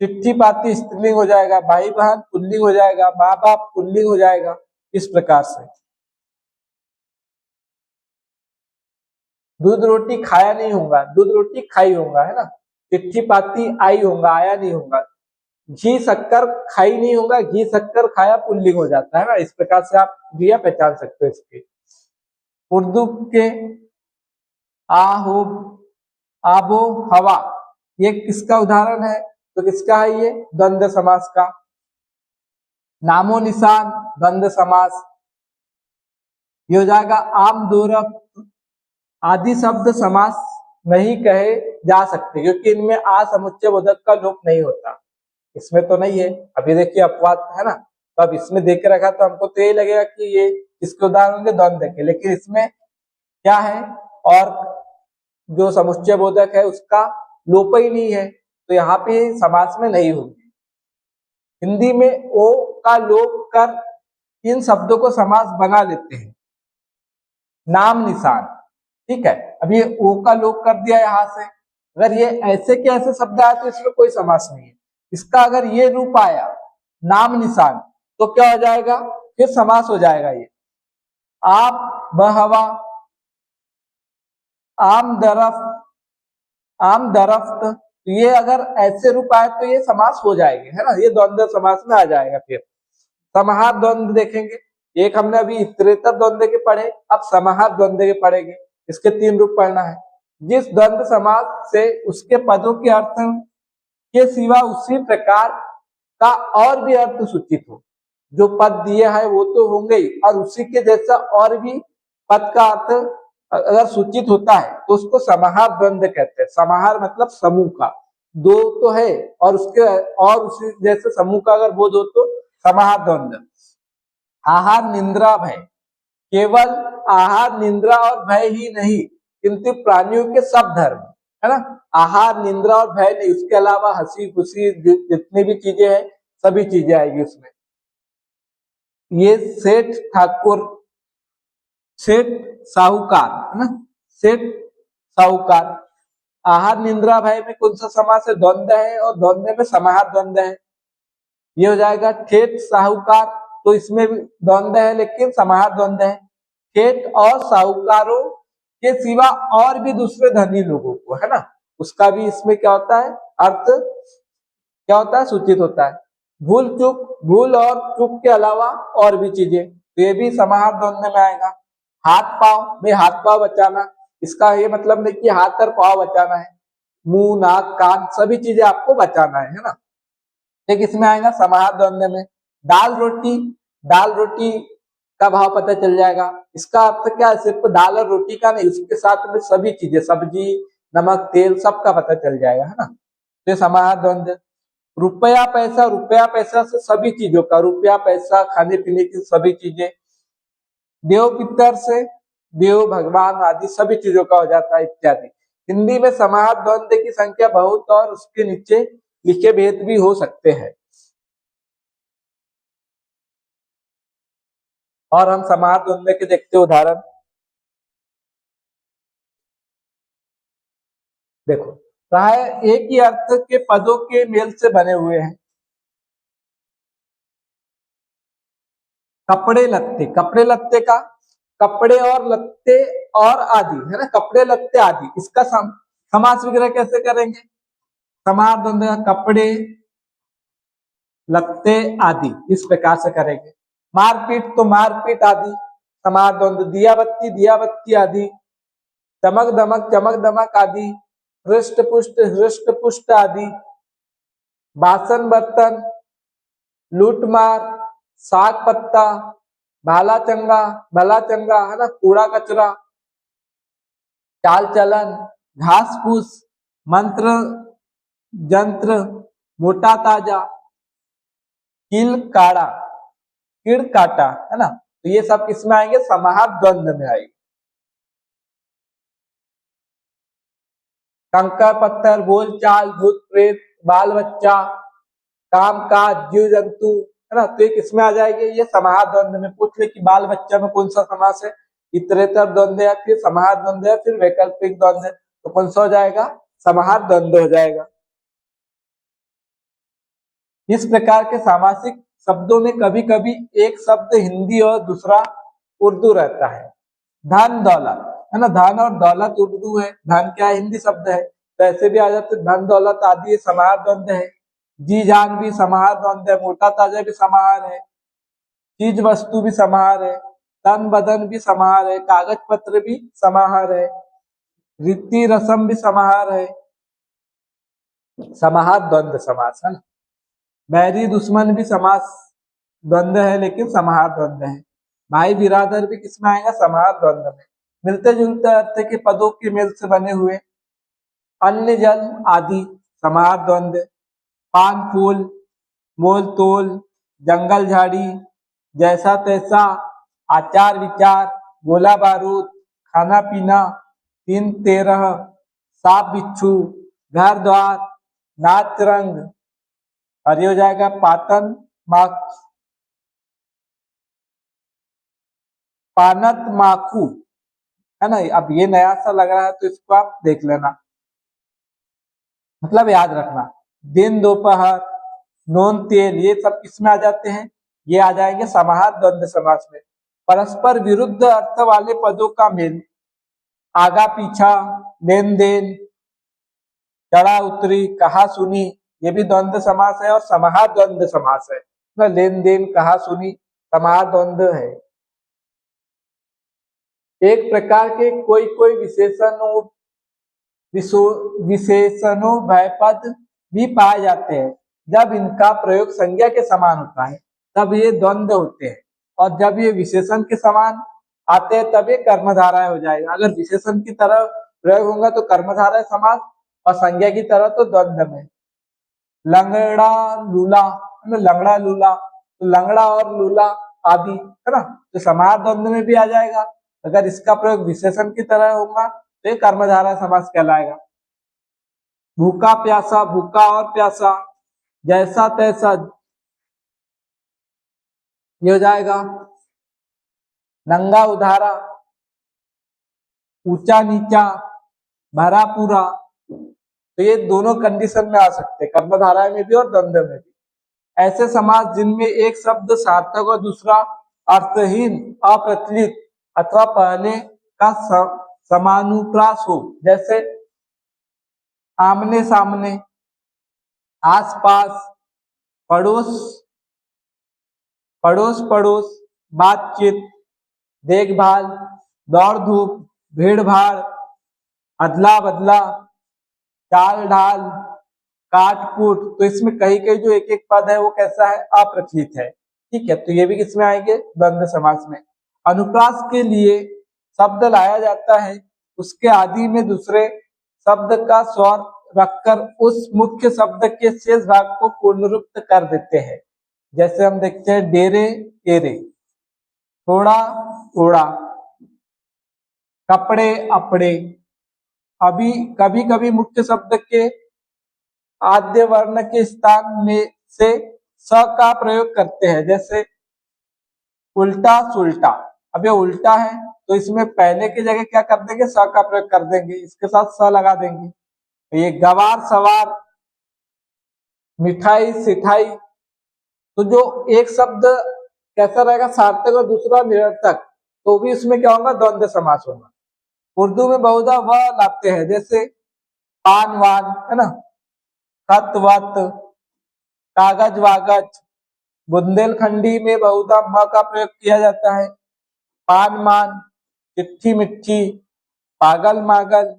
चिट्ठी पाती स्त्रीलिंग हो जाएगा, भाई बहन पुल्लिंग हो जाएगा, माँ बाप पुल्लिंग हो जाएगा, इस प्रकार से। दूध रोटी खाया नहीं होगा, दूध रोटी खाई होगा, है ना। चिट्ठी पाती आई होगा, आया नहीं होगा। घी शक्कर खाई नहीं होगा, घी शक्कर खाया पुल्लिंग हो जाता है ना। इस प्रकार से आप क्रिया पहचान सकते हो इसके। उर्दू के आहो आबो हवा, ये किसका उदाहरण है? तो किसका है ये? द्वंद्व समास का। नामो निशान द्वंद्व समास। ये हो जाएगा आम दोरफ आदि शब्द समास नहीं कहे जा सकते, क्योंकि इनमें आ समुच्चय बोधक का लोप नहीं होता। इसमें तो नहीं है। अभी देखिए अपवाद है ना, तो अब इसमें देख के रखा तो हमको तो यही लगेगा कि ये इसके उदाहरण होंगे द्वंद्व के, लेकिन इसमें क्या है, और जो समुच्चय बोधक है उसका लोप ही नहीं है, तो यहाँ पे समास में नहीं होगी। हिंदी में ओ का लोप कर इन शब्दों को समास बना लेते हैं। नाम निशान, ठीक है। अब ये ओ का लोप कर दिया यहाँ से, अगर ये ऐसे के ऐसे शब्द आए तो इसमें कोई समास नहीं है। इसका अगर ये रूप आया नाम निशान, तो क्या हो जाएगा? फिर समास हो जाएगा। ये आप बहवा, आम दरफ्त, तो ये अगर ऐसे रूप आए तो ये समास हो जाएंगे, है ना। ये द्वंद्व समास में आ जाएगा। फिर समाहार द्वंद्व देखेंगे। एक हमने अभी इतरेतर द्वंद्व के पढ़े, अब समाहार द्वंद्व के पढ़ेंगे। इसके 3 रूप पढ़ना है। जिस द्वंद्व समास से उसके पदों के अर्थ के सिवा उसी प्रकार का और भी अर्थ सूचित हो। जो पद दिए है वो तो होंगे ही, और उसी के जैसा और भी पद का अर्थ अगर सूचित होता है तो उसको समाहार द्वंद्व कहते हैं। समाहार मतलब समूह का, दो तो है और उसके और उसी जैसे समूह का अगर बोध हो तो समाहार द्वंद्व। आहार निंद्रा भय, केवल आहार निंद्रा और भय ही नहीं, किंतु प्राणियों के सब धर्म, है ना। आहार निंद्रा और भय नहीं, उसके अलावा हंसी खुशी जितनी भी चीजें हैं सभी चीजें आएगी उसमें। ये सेठ ठाकुर, सेठ साहूकार, है ना। सेठ साहूकार। आहार निंद्रा भय में कौन सा समास है? द्वंद्व है, और द्वंद्व में समाहार द्वंद्व है। ये हो जाएगा ठेठ साहूकार, तो इसमें भी द्वंद्व है लेकिन समाहार द्वंद्व है। ठेठ और साहूकारों के सिवा और भी दूसरे धनी लोगों को, है ना, उसका भी इसमें क्या होता है? अर्थ क्या होता है? सूचित होता है। भूल चूक, भूल और चूक के अलावा और भी चीजें, तो ये भी समाहार द्वंद्व में आएगा। हाथ पांव, भाई हाथ पांव बचाना, इसका ये मतलब नहीं कि हाथ और पांव बचाना है, मुंह नाक कान सभी चीजें आपको बचाना है ना। एक इसमें आएगा समाहार द्वंद्व में। दाल रोटी, दाल रोटी का भाव पता चल जाएगा। इसका अर्थ क्या है? सिर्फ दाल और रोटी का नहीं, उसके साथ में सभी चीजें, सब्जी नमक तेल सबका पता चल जाएगा, है ना। तो समाहार द्वंद्व। रुपया पैसा, रुपया पैसा से सभी चीजों का, रुपया पैसा खाने पीने की सभी चीजें। देव पितर से देव भगवान आदि सभी चीजों का हो जाता है इत्यादि। हिंदी में समाहार द्वंद्व की संख्या बहुत और उसके नीचे लिखे भेद भी हो सकते हैं। और हम समाहार द्वंद्व के देखते उदाहरण। देखो, प्राय एक ही अर्थ के पदों के मेल से बने हुए हैं। कपड़े लत्ते, कपड़े लत्ते का कपड़े और लत्ते और आदि, है ना, कपड़े लत्ते आदि, इसका समास विग्रह कैसे करेंगे? समाहार द्वंद्व कपड़े लत्ते आदि इस प्रकार से करेंगे। मारपीट तो मारपीट आदि, समाहार द्वंद्व। दिया बत्ती, दिया बत्ती आदि। चमक दमक, चमक दमक आदि। हृष्ट पुष्ट, हृष्ट पुष्ट आदि। बासन बर्तन, लूट मार, साग पत्ता, भाला चंगा, भला चंगा, है ना, कूड़ा कचरा, चाल चलन, घास फूस, मंत्र जंत्र, मोटा ताजा, किल काड़ा, किड़ काटा, है ना। तो ये सब किसमें आएंगे? समाहार द्वंद्व में आएंगे। कंकर पत्थर, बोल चाल, भूत प्रेत, बाल बच्चा, काम काज, जीव जंतु, है ना, तो एक इसमें आ जाएगी। ये समाहार द्वंद्व में पूछ ले कि बाल बच्चा में कौन सा समास है? इतरेतर द्वंद्व या फिर समाहार द्वंद्व या फिर वैकल्पिक द्वंद्व, तो कौन सा हो जाएगा? समाहार द्वंद्व हो जाएगा। इस प्रकार के सामासिक शब्दों में कभी कभी एक शब्द हिंदी और दूसरा उर्दू रहता है। धन दौलत, है ना। धन और दौलत उर्दू है, धन क्या है हिंदी शब्द है, तो ऐसे भी आ जाते धन दौलत आदि समाहार द्वंद्व है। जी जान भी समाहार द्वंद्व है, मोटा ताजा भी समाहार है, चीज वस्तु भी समाहार है, तन बदन भी समाहार है, कागज पत्र भी समाहार है, रीति रसम भी समाहार है। समाहार द्वंद्व समास है ना। बैरी दुश्मन भी समास द्वंद्व है, लेकिन समाहार द्वंद्व है। भाई बिरादर भी किसमें आएगा, समाहार द्वंद्व में। मिलते जुलते अर्थ के पदों के मेल से बने हुए। अन्य जल आदि समाहार द्वंद्व। पान फूल, मोल तोल, जंगल झाड़ी, जैसा तैसा, आचार विचार, गोला बारूद, खाना पीना, तीन तेरह, सांप बिच्छू, घर द्वार, नाच रंग, और ये हो जाएगा पातन पानत माखू, है ना। अब ये नया सा लग रहा है तो इसको आप देख लेना, मतलब याद रखना। दिन दोपहर, नून तेल, ये सब किसमें आ जाते हैं, ये आ जाएंगे समाहार द्वंद्व समास में। परस्पर विरुद्ध अर्थ वाले पदों का मेल, आगा पीछा, लेन देन, चढ़ा उतरी, कहा सुनी, ये भी द्वंद्व समास है और समाहार द्वंद्व समास है। लेन देन, कहा सुनी समाहार द्वंद्व है। एक प्रकार के कोई कोई विशेषणों भयपद भी पाए जाते हैं। जब इनका प्रयोग संज्ञा के समान होता है तब ये द्वंद्व होते हैं, और जब ये विशेषण के समान आते हैं तब ये कर्मधारय हो जाएगा। अगर विशेषण की तरह प्रयोग होगा तो कर्मधारय समास, और संज्ञा की तरह तो द्वंद्व में। लंगड़ा लूला, लंगड़ा लूला, तो लंगड़ा और लूला आदि, है ना, तो समाहार द्वंद्व में भी आ जाएगा। अगर इसका प्रयोग विशेषण की तरह होगा तो ये कर्मधारय समास कहलाएगा। भूखा प्यासा, भूखा और प्यासा, जैसा तैसा, ये हो जाएगा। नंगा उधारा, ऊंचा नीचा, भरा पूरा, तो ये दोनों कंडीशन में आ सकते हैं, कर्मधारय में भी और द्वंद्व में भी। ऐसे समास जिनमें एक शब्द सार्थक और दूसरा अर्थहीन, अप्रचलित अथवा पहले का समानुप्रास हो, जैसे आमने सामने, आस पास, पड़ोस पड़ोस पड़ोस, बातचीत, देखभाल, दौड़ धूप, भीड़ भाड़, अदला बदला, चाल ढाल, काट कूट, तो इसमें कहीं कहीं जो एक एक पद है वो कैसा है, अप्रचलित है। ठीक है, तो ये भी किसमें आएंगे, द्वंद्व समास में। अनुप्रास के लिए शब्द लाया जाता है, उसके आदि में दूसरे शब्द का स्वर रखकर उस मुख्य शब्द के शेष भाग को पूर्णरूप कर देते हैं। जैसे हम देखते हैं डेरे एरे, थोड़ा थोड़ा, कपड़े अपड़े। अभी कभी कभी मुख्य शब्द के आद्य वर्ण के स्थान में से स का प्रयोग करते हैं, जैसे उल्टा सुल्टा। अब ये उल्टा है तो इसमें पहले की जगह क्या कर देंगे, स का प्रयोग कर देंगे, इसके साथ स लगा देंगे। ये गवार सवार, मिठाई सिठाई, तो जो एक शब्द कैसा रहेगा, सार्थक और दूसरा निरर्थक, तो भी इसमें क्या होगा, द्वंद्व समास होगा। उर्दू में बहुधा वह लाते हैं, जैसे पान वान, है ना, खत वत, कागज वागज। बुंदेलखंडी में बहुधा म का प्रयोग किया जाता है। पान मान, चिट्ठी मिट्ठी, पागल मागल,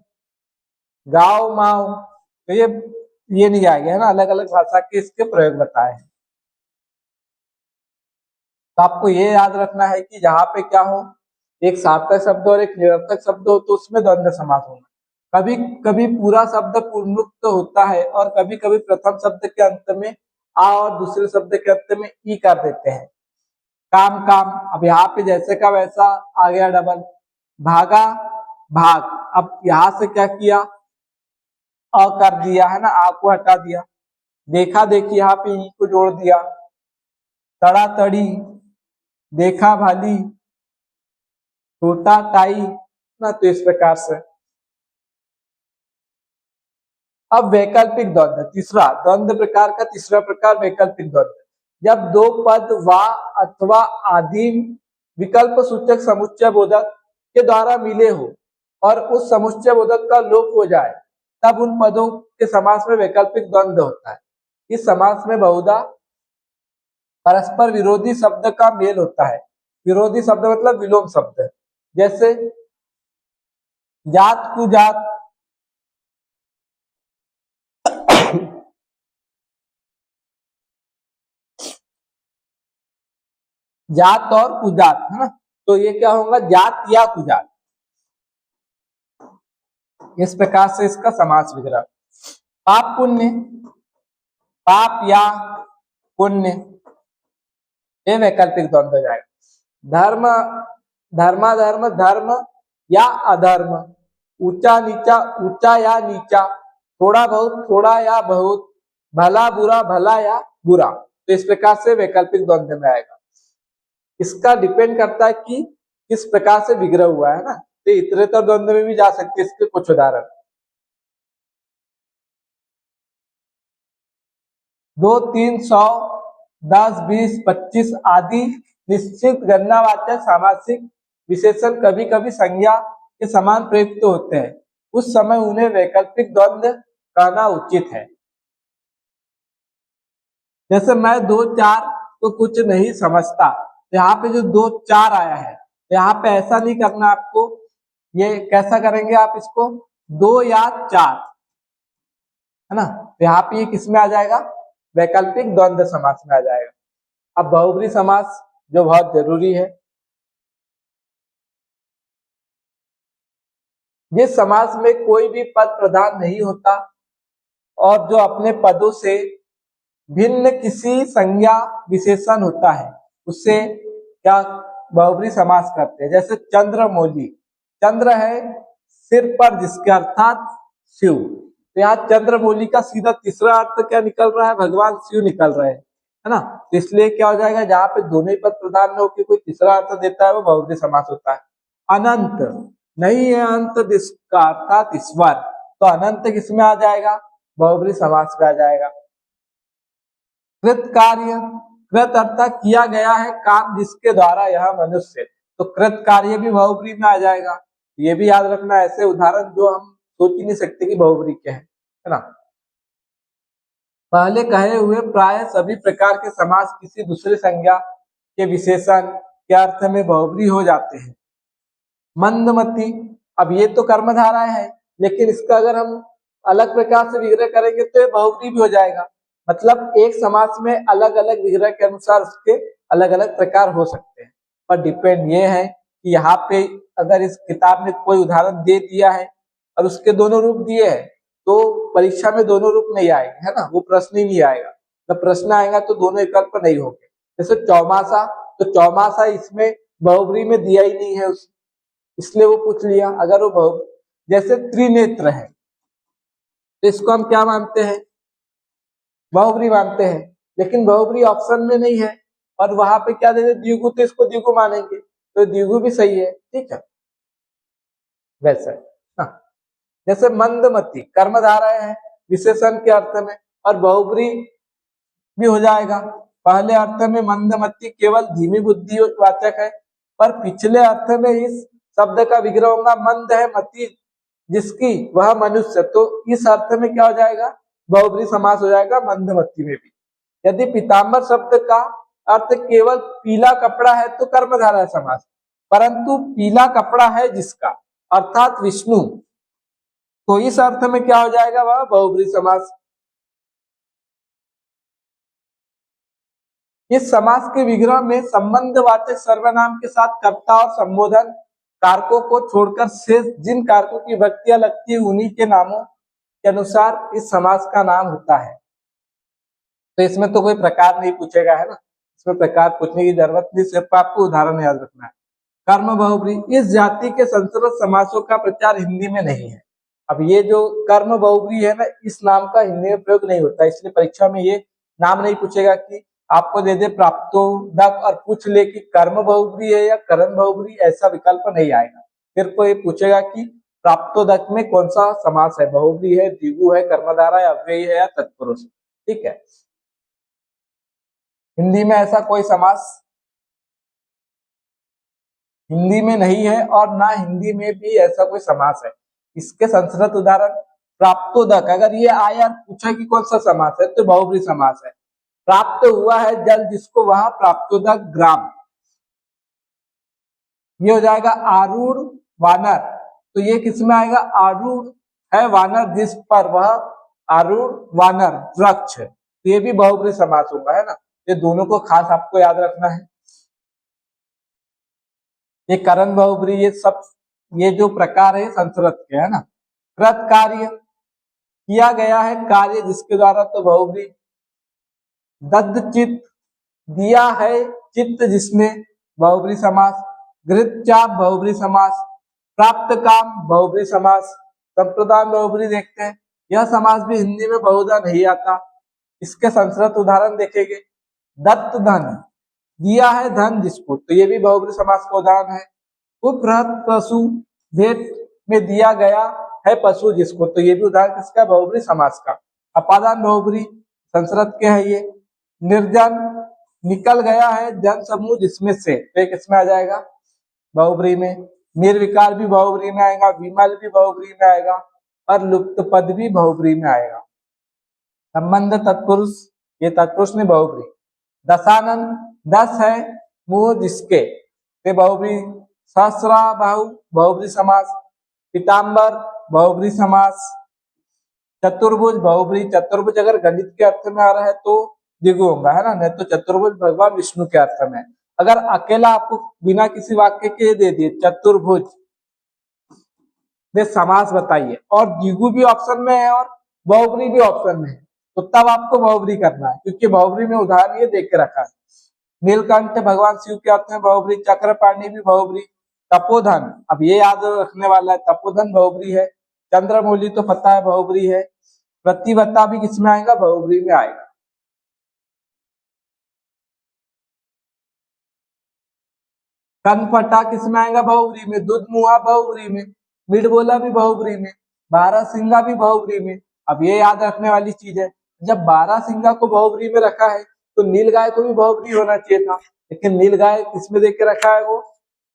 गाँव माओ, तो ये नहीं आएगा, है ना, अलग अलग भाषा के इसके प्रयोग बताए हैं। तो आपको ये याद रखना है कि जहां पे क्या हो, एक सार्थक शब्द और एक निरर्थक शब्द हो तो उसमें द्वंद्व समास होगा। कभी कभी पूरा शब्द पूर्णोक्त होता है और कभी कभी प्रथम शब्द के अंत में आ और दूसरे शब्द के अंत में ई कर देते हैं। काम काम, अब यहाँ पे जैसे का वैसा आ गया डबल। भागा भाग, अब यहाँ से क्या किया, अ कर दिया, है ना, आ को हटा दिया। देखा देखी, यहाँ पे ई को जोड़ दिया। तड़ा तड़ी, देखा भाली, टूटा टाई ना, तो इस प्रकार से। अब वैकल्पिक द्वंद्व, तीसरा द्वंद्व प्रकार का तीसरा प्रकार वैकल्पिक द्वंद्व। जब दो पद वा अथवा आदि विकल्प सूचक समुच्चय बोधक के द्वारा मिले हो और उस समुच्चय बोधक का लोप हो जाए तब उन पदों के समास में वैकल्पिक द्वंद्व होता है। इस समास में बहुधा परस्पर विरोधी शब्द का मेल होता है। विरोधी शब्द मतलब विलोम शब्द, जैसे जात कुजात, जात और कुजात, है ना। तो ये क्या होगा, जात या कुजात। इस प्रकार से इसका समास विग्रह। पाप पुण्य, पाप या पुण्य, ये वैकल्पिक द्वंद्व हो जाएगा। धर्म, धर्माधर्म, धर्म या अधर्म, ऊंचा नीचा, ऊंचा या नीचा, थोड़ा बहुत, थोड़ा या बहुत, भला बुरा, भला या बुरा। तो इस प्रकार से वैकल्पिक द्वंद्व में आएगा। इसका डिपेंड करता है कि किस प्रकार से विग्रह हुआ है ना। तो इतरेतर द्वंद्व में भी जा सकते हैं। इसके कुछ उदाहरण, 2, 3, 100, 10, 20, 25 आदि निश्चित गणनावाचक सामासिक विशेषण कभी कभी संज्ञा के समान प्रयुक्त होते हैं। उस समय उन्हें वैकल्पिक द्वंद्व कहना उचित है। जैसे मैं 2, 4 तो कुछ नहीं समझता, यहाँ पे जो 2, 4 आया है, यहाँ पे ऐसा नहीं करना आपको। ये कैसा करेंगे आप इसको, 2 या 4, है ना। तो यहाँ पे ये किस में आ जाएगा, वैकल्पिक द्वंद्व समास में आ जाएगा। अब बहुब्री समास जो बहुत जरूरी है, जिस समास में कोई भी पद प्रधान नहीं होता और जो अपने पदों से भिन्न किसी संज्ञा विशेषण होता है, उससे क्या बहुब्री समास करते हैं। जैसे चंद्रमौली, चंद्र है सिर पर जिसके, अर्थात शिव। तो यहाँ चंद्रमौली का सीधा तीसरा अर्थ क्या निकल रहा है, भगवान शिव निकल रहे हैं, है ना। तो इसलिए क्या हो जाएगा, जहाँ पे दोनों ही पद प्रधान में होकर कोई तीसरा अर्थ देता है वो बहुब्री समास होता है। अनंत, नहीं है अंत जिसका, अर्थात ईश्वर, तो अनंत किसमें आ जाएगा, बहुब्री समास में आ जाएगा। कृत कार्य, कृत अर्थात किया गया है काम जिसके द्वारा यह मनुष्य, तो कृत कार्य भी बहुब्री में आ जाएगा। ये भी याद रखना, ऐसे उदाहरण जो हम सोच ही नहीं सकते कि बहुब्री के हैं, है ना। पहले कहे हुए प्राय सभी प्रकार के समास किसी दूसरे संज्ञा के विशेषण के अर्थ में बहुब्री हो जाते हैं। मंदमती, अब ये तो कर्मधारा है, लेकिन इसका अगर हम अलग प्रकार से विग्रह करेंगे तो ये बहुब्री भी हो जाएगा। मतलब एक समास में अलग अलग विग्रह के अनुसार उसके अलग अलग प्रकार हो सकते हैं। पर डिपेंड ये है कि यहाँ पे अगर इस किताब में कोई उदाहरण दे दिया है और उसके दोनों रूप दिए हैं, तो परीक्षा में दोनों रूप नहीं आएंगे, है ना, वो प्रश्न ही नहीं आएगा। जब प्रश्न आएगा तो दोनों विकल्प नहीं होंगे। जैसे चौमासा, तो चौमासा इसमें बहुब्री में दिया ही नहीं है उस, इसलिए वो पूछ लिया। अगर वो बहु, जैसे त्रिनेत्र है, तो इसको हम क्या मानते हैं, बहुब्री मानते हैं, लेकिन बहुब्री ऑप्शन में नहीं है और वहां पे क्या देते द्विगु, तो इसको द्विगु मानेंगे, तो द्विगु भी सही है, ठीक है। वैसे हाँ, जैसे मंदमती कर्मधारय है विशेषण के अर्थ में, और बहुब्री भी हो जाएगा। पहले अर्थ में मंदमती केवल धीमी बुद्धि वाचक है, पर पिछले अर्थ में इस शब्द का विग्रह होगा मंद है मति जिसकी वह मनुष्य, तो इस अर्थ में क्या हो जाएगा, बहुब्री समास हो जाएगा मंदमती में भी। यदि पीताम्बर शब्द का अर्थ केवल पीला कपड़ा है तो कर्मधारय समास, परंतु पीला कपड़ा है जिसका, अर्थात विष्णु, तो इस अर्थ में क्या हो जाएगा, वह बहुब्री समास। इस समास के विग्रह में संबंधवाचक सर्वनाम के साथ कर्ता और संबोधन कारकों को छोड़कर शेष जिन कारकों की विभक्तियां लगती है उन्हीं के नामों के अनुसार इस समास का नाम होता है। तो इसमें तो कोई प्रकार नहीं पूछेगा, है ना, इसमें प्रकार पूछने की जरूरत नहीं, सिर्फ आपको उदाहरण याद रखना है। कर्म बहुब्री, इस जाति के संस्कृत समासों का प्रचार हिंदी में नहीं है। अब ये जो कर्म बहुब्री है ना, इस नाम का हिंदी में प्रयोग नहीं होता, इसलिए परीक्षा में ये नाम नहीं पूछेगा कि आपको दे दे प्राप्तोदक और पूछ ले कि कर्म बहुब्री है या करण बहुब्री, ऐसा विकल्प नहीं आएगा। सिर्फ ये पूछेगा कि प्राप्तोदक में कौन सा समास है, बहुब्री है, द्विगु है, कर्मधारा है, अव्ययी है या तत्पुरुष, ठीक है। हिंदी में ऐसा कोई समास हिंदी में नहीं है और ना हिंदी में भी ऐसा कोई समास है। इसके संस्कृत उदाहरण प्राप्तोदक, अगर ये आया पूछा कि कौन सा समास है तो बहुब्रीहि समास है। प्राप्त हुआ है जल जिसको, वहां प्राप्तोदक ग्राम। ये हो जाएगा आरूढ़ वानर, तो ये किसमें आएगा, आरूढ़ है वानर जिस पर, वह आरूढ़ वानर वृक्ष, तो ये भी बहुब्रीहि समास होगा, है ना। ये दोनों को खास आपको याद रखना है। ये करण बहुब्रीहि, ये सब ये जो प्रकार है संस्कृत के, है ना। कृत कार्य, किया गया है कार्य जिसके द्वारा, तो बहुब्रीहि। दत्त चित्त, दिया है चित्त जिसमें, बहुब्रीहि समास। घृत चाप, बहुब्रीहि समास। प्राप्त काम, बहुब्रीहि समास। संप्रदान बहुब्रीहि देखते हैं, यह समास भी हिंदी में बहुधा नहीं आता। इसके संस्कृत उदाहरण देखेंगे। दत्त धन, दिया है धन जिसको, तो ये भी बहुब्रीहि समास का उदाहरण है। उपहृत पशु, भेंट में दिया गया है पशु जिसको, तो ये भी उदाहरण किसका, बहुब्रीहि समास का। अपादान बहुब्रीहि संस्कृत के है ये। निर्जन, निकल गया है जन समूह जिसमें से, तो किसमें आ जाएगा, बहुब्रीहि में। निर्विकार भी बहुब्रीहि में आएगा, विमल भी बहुब्रीहि में आएगा, और लुप्त पद भी बहुब्रीहि में आएगा। संबंध तत्पुरुष, ये तत्पुरुष में बहुब्रीहि। दशानन, 10 है मुंह जिसके, ते बहुब्रीहि। सहस्राबाहु, बहुब्रीहि समास। पीताम्बर, बहुब्रीहि समास। चतुर्भुज, बहुब्रीहि। चतुर्भुज अगर गणित के अर्थ में आ रहा है तो द्विगु होगा, है ना, नहीं तो चतुर्भुज भगवान विष्णु के अर्थ में। अगर अकेला आपको बिना किसी वाक्य के दे दिए चतुर्भुज, समास बताइए, और द्विगु भी ऑप्शन में है और बहुब्रीहि भी ऑप्शन में है, तो तब आपको बहुब्रीहि करना है, क्योंकि बहुब्रीहि में उदाहरण ये देख के रखा है। नीलकंठ भगवान शिव के अर्थ में बहुब्रीहि। चक्रपाणि भी बहुब्रीहि। तपोधन, अब ये याद रखने वाला है, तपोधन बहुब्रीहि है। चंद्रमौली तो पता है बहुब्रीहि है। प्रतिवत्ता भी किसमें आएगा, बहुब्रीहि में आएगा। कनपटा किसमें आएगा, बहुब्रीहि में। दूध मुहा बहुब्रीहि में। मिडबोला भी बहुब्रीहि में। बारहसिंगा भी बहुब्रीहि में। अब ये याद रखने वाली चीज है, जब बारहसिंगा को बहुब्रीहि में रखा है तो नीलगाय को भी बहुब्रीहि होना चाहिए था, लेकिन नीलगाय किसमें देख के रखा है, वो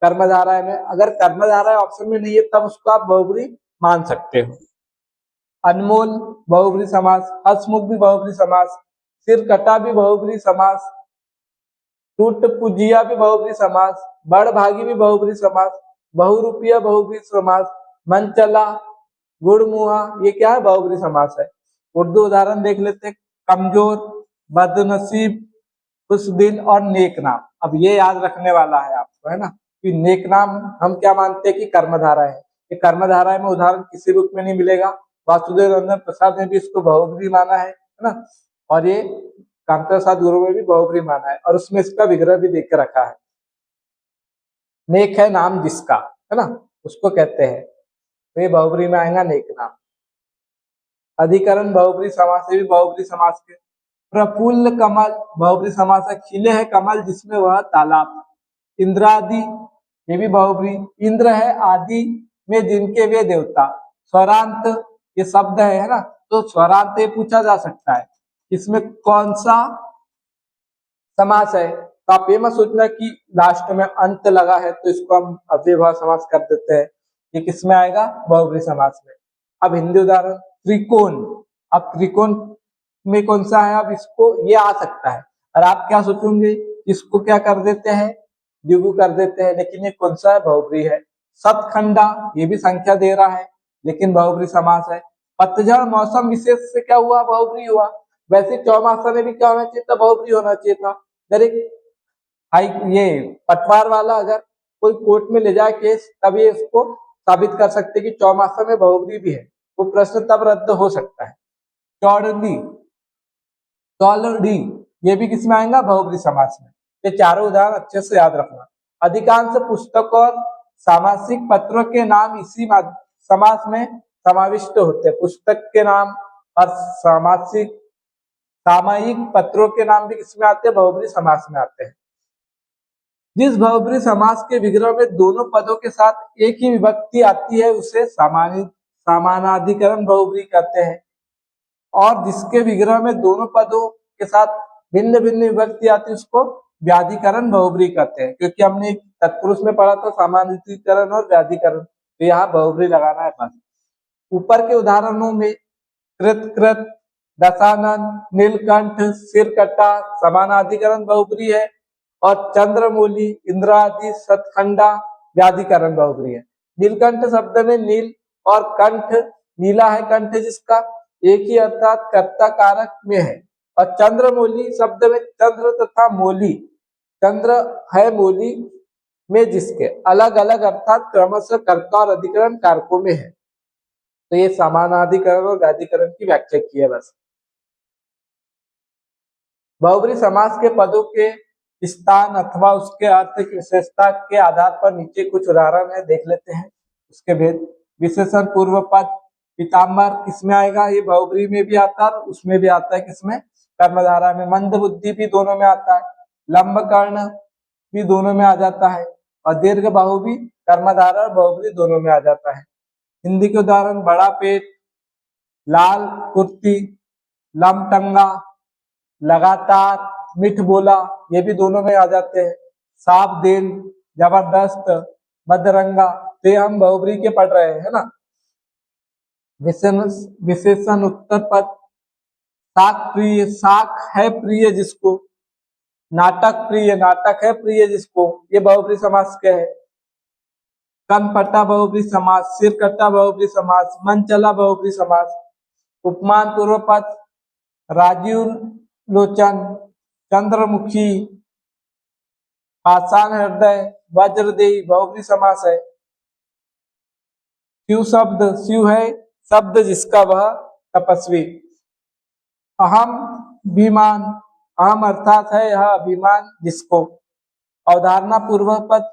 कर्मधारय में। अगर कर्मधारय ऑप्शन में नहीं है तब उसको आप बहुब्रीहि मान सकते हो। अनमोल, बहुब्रीहि समास। हसमुख भी बहुब्रीहि समास। सिर कटा भी बहुब्रीहि समास। टूट पुजिया भी बहुब्रीहि समास। बड़ भागी भी बहुब्रीहि समास। बहुरूपिया बहुब्रीहि समास। मन चला, गुड़मुहा, ये क्या है, बहुब्रीहि समास है। उर्दू उदाहरण देख लेते हैं। कमजोर, बदनसीब, खुश दिल और नेक नाम। अब ये याद रखने वाला है आपको, है ना, कि नेक नाम हम क्या मानते हैं कि कर्मधारा है। ये कर्मधारा में उदाहरण किसी बुक में नहीं मिलेगा। वासुदेव नंदन प्रसाद ने भी इसको बहुब्रीहि माना है ना, और ये कांता प्रसाद गुरु में भी बहुब्रीहि माना है, और उसमें इसका विग्रह भी देख के रखा है। नेक है नाम जिसका, है ना, उसको कहते हैं, तो ये बहुब्रीहि में आएगा नेक नाम। अधिकरण बहुब्रीहि समास, भी बहुब्रीहि समास के। प्रफुल्ल कमल, बहुब्रीहि समास है। खिले है कमल जिसमें वह तालाब। इंद्रादि, ये भी बहुब्रीहि। इंद्र है आदि में जिनके वे देवता। स्वरांत, ये शब्द है ना, तो स्वरांत ये पूछा जा सकता है इसमें कौन सा समास है, तो आप ये मत सोचना कि लास्ट में अंत लगा है तो इसको हम अव्ययभाव समास कर देते हैं। ये किसमें आएगा, बहुब्रीहि समास में। अब हिंदी उदाहरण, त्रिकोण। अब त्रिकोण में कौन सा है, अब इसको ये आ सकता है, और आप क्या सोचेंगे, इसको क्या कर देते हैं, द्विगु कर देते हैं, लेकिन ये कौन सा है, बहुब्रीहि है। सतखंडा, ये भी संख्या दे रहा है लेकिन बहुब्रीहि समास है। पतझड़ मौसम विशेष से क्या हुआ, बहुब्रीहि हुआ। वैसे चौमासा में भी क्या होना चाहिए था, बहुब्रीहि होना चाहिए था। हाई ये पटवार वाला अगर कोई कोर्ट में ले जाए केस, तब ये इसको साबित कर सकते कि चौमासा में बहुब्रीहि भी है, वो प्रश्न तब रद्द हो सकता है। चौड़ी, चौलड़ी, ये भी किसमें आएगा, बहुब्रीहि समास में। ये चारों उदाहरण अच्छे से याद रखना। अधिकांश पुस्तक और सामासिक पत्रों के नाम इसी समास में समाविष्ट होते हैं। पुस्तक के नाम और सामासिक सामयिक पत्रों के नाम भी किसमें आते हैं, बहुब्रीहि समास में आते हैं। जिस बहुब्रीहि समास के विग्रह में दोनों पदों के साथ एक ही विभक्ति आती है उसे समानाधिकरण बहुब्रीहि कहते हैं, और जिसके विग्रह में दोनों पदों के साथ भिन्न भिन्न विभक्ति आती है उसको व्याधिकरण बहुब्री कहते हैं, क्योंकि हमने तत्पुरुष में पढ़ा था सामान्यीकरण और व्याधिकरण, तो यहाँ बहुब्री लगाना है बस। ऊपर के उदाहरणों में कृत कृत, दशानन, नीलकंठ, सिरकट्टा समानाधिकरण बहुब्री है, और चंद्रमौली, इंद्रादि, सतखंडा व्याधिकरण बहुब्री है। नीलकंठ शब्द में नील और कंठ, नीला है कंठ जिसका, एक ही अर्थात कर्ता कारक में है। और चंद्रमौली शब्द में चंद्र तथा मौली, चंद्र है मौली में जिसके, अलग अलग अर्थात क्रमशः कर्ता और अधिकरण कारकों में है। तो ये समानाधिकरण और व्याधिकरण की व्याख्या की है बस। बहुब्री समास के पदों के स्थान अथवा उसके अर्थ की विशेषता के आधार पर नीचे कुछ उदाहरण है, देख लेते हैं उसके भेद। विशेषण पूर्व पद, पीताम्बर किसमें आएगा? ये बहुब्री में भी आता है, उसमें भी आता है, किसमें? कर्मधारा में। मंद बुद्धि भी दोनों में आता है, लंब कर्ण भी दोनों में आ जाता है, और दीर्घ बाहु भी कर्मधारा और बहुब्री दोनों में आ जाता है। हिंदी के उदाहरण बड़ा पेट, लाल कुर्ती, लमटंगा, लगातार, मिठ बोला, ये भी दोनों में आ जाते हैं। साफ दिल, जबरदस्त, मदरंगा, तो ये हम बहुब्री के पढ़ रहे हैं ना। विशेषण उत्तर पद, साख प्रिय, साख है प्रिय जिसको, नाटक प्रिय, नाटक है प्रिय जिसको, ये बहुब्री समास के है। कनपटा बहुब्री समास, सिरकट्टा बहुब्री समास, मन चला बहुब्री समास। उपमान पूर्व पद, राजीव लोचन, चंद्रमुखी, पाषाण हृदय, वज्रदेही बहुब्री समास है। शिव शब्द, शिव है शब्द जिसका, वह तपस्वी। अहम विमान, अहम अर्थात है यह अभिमान जिसको। अवधारणा पूर्व पद,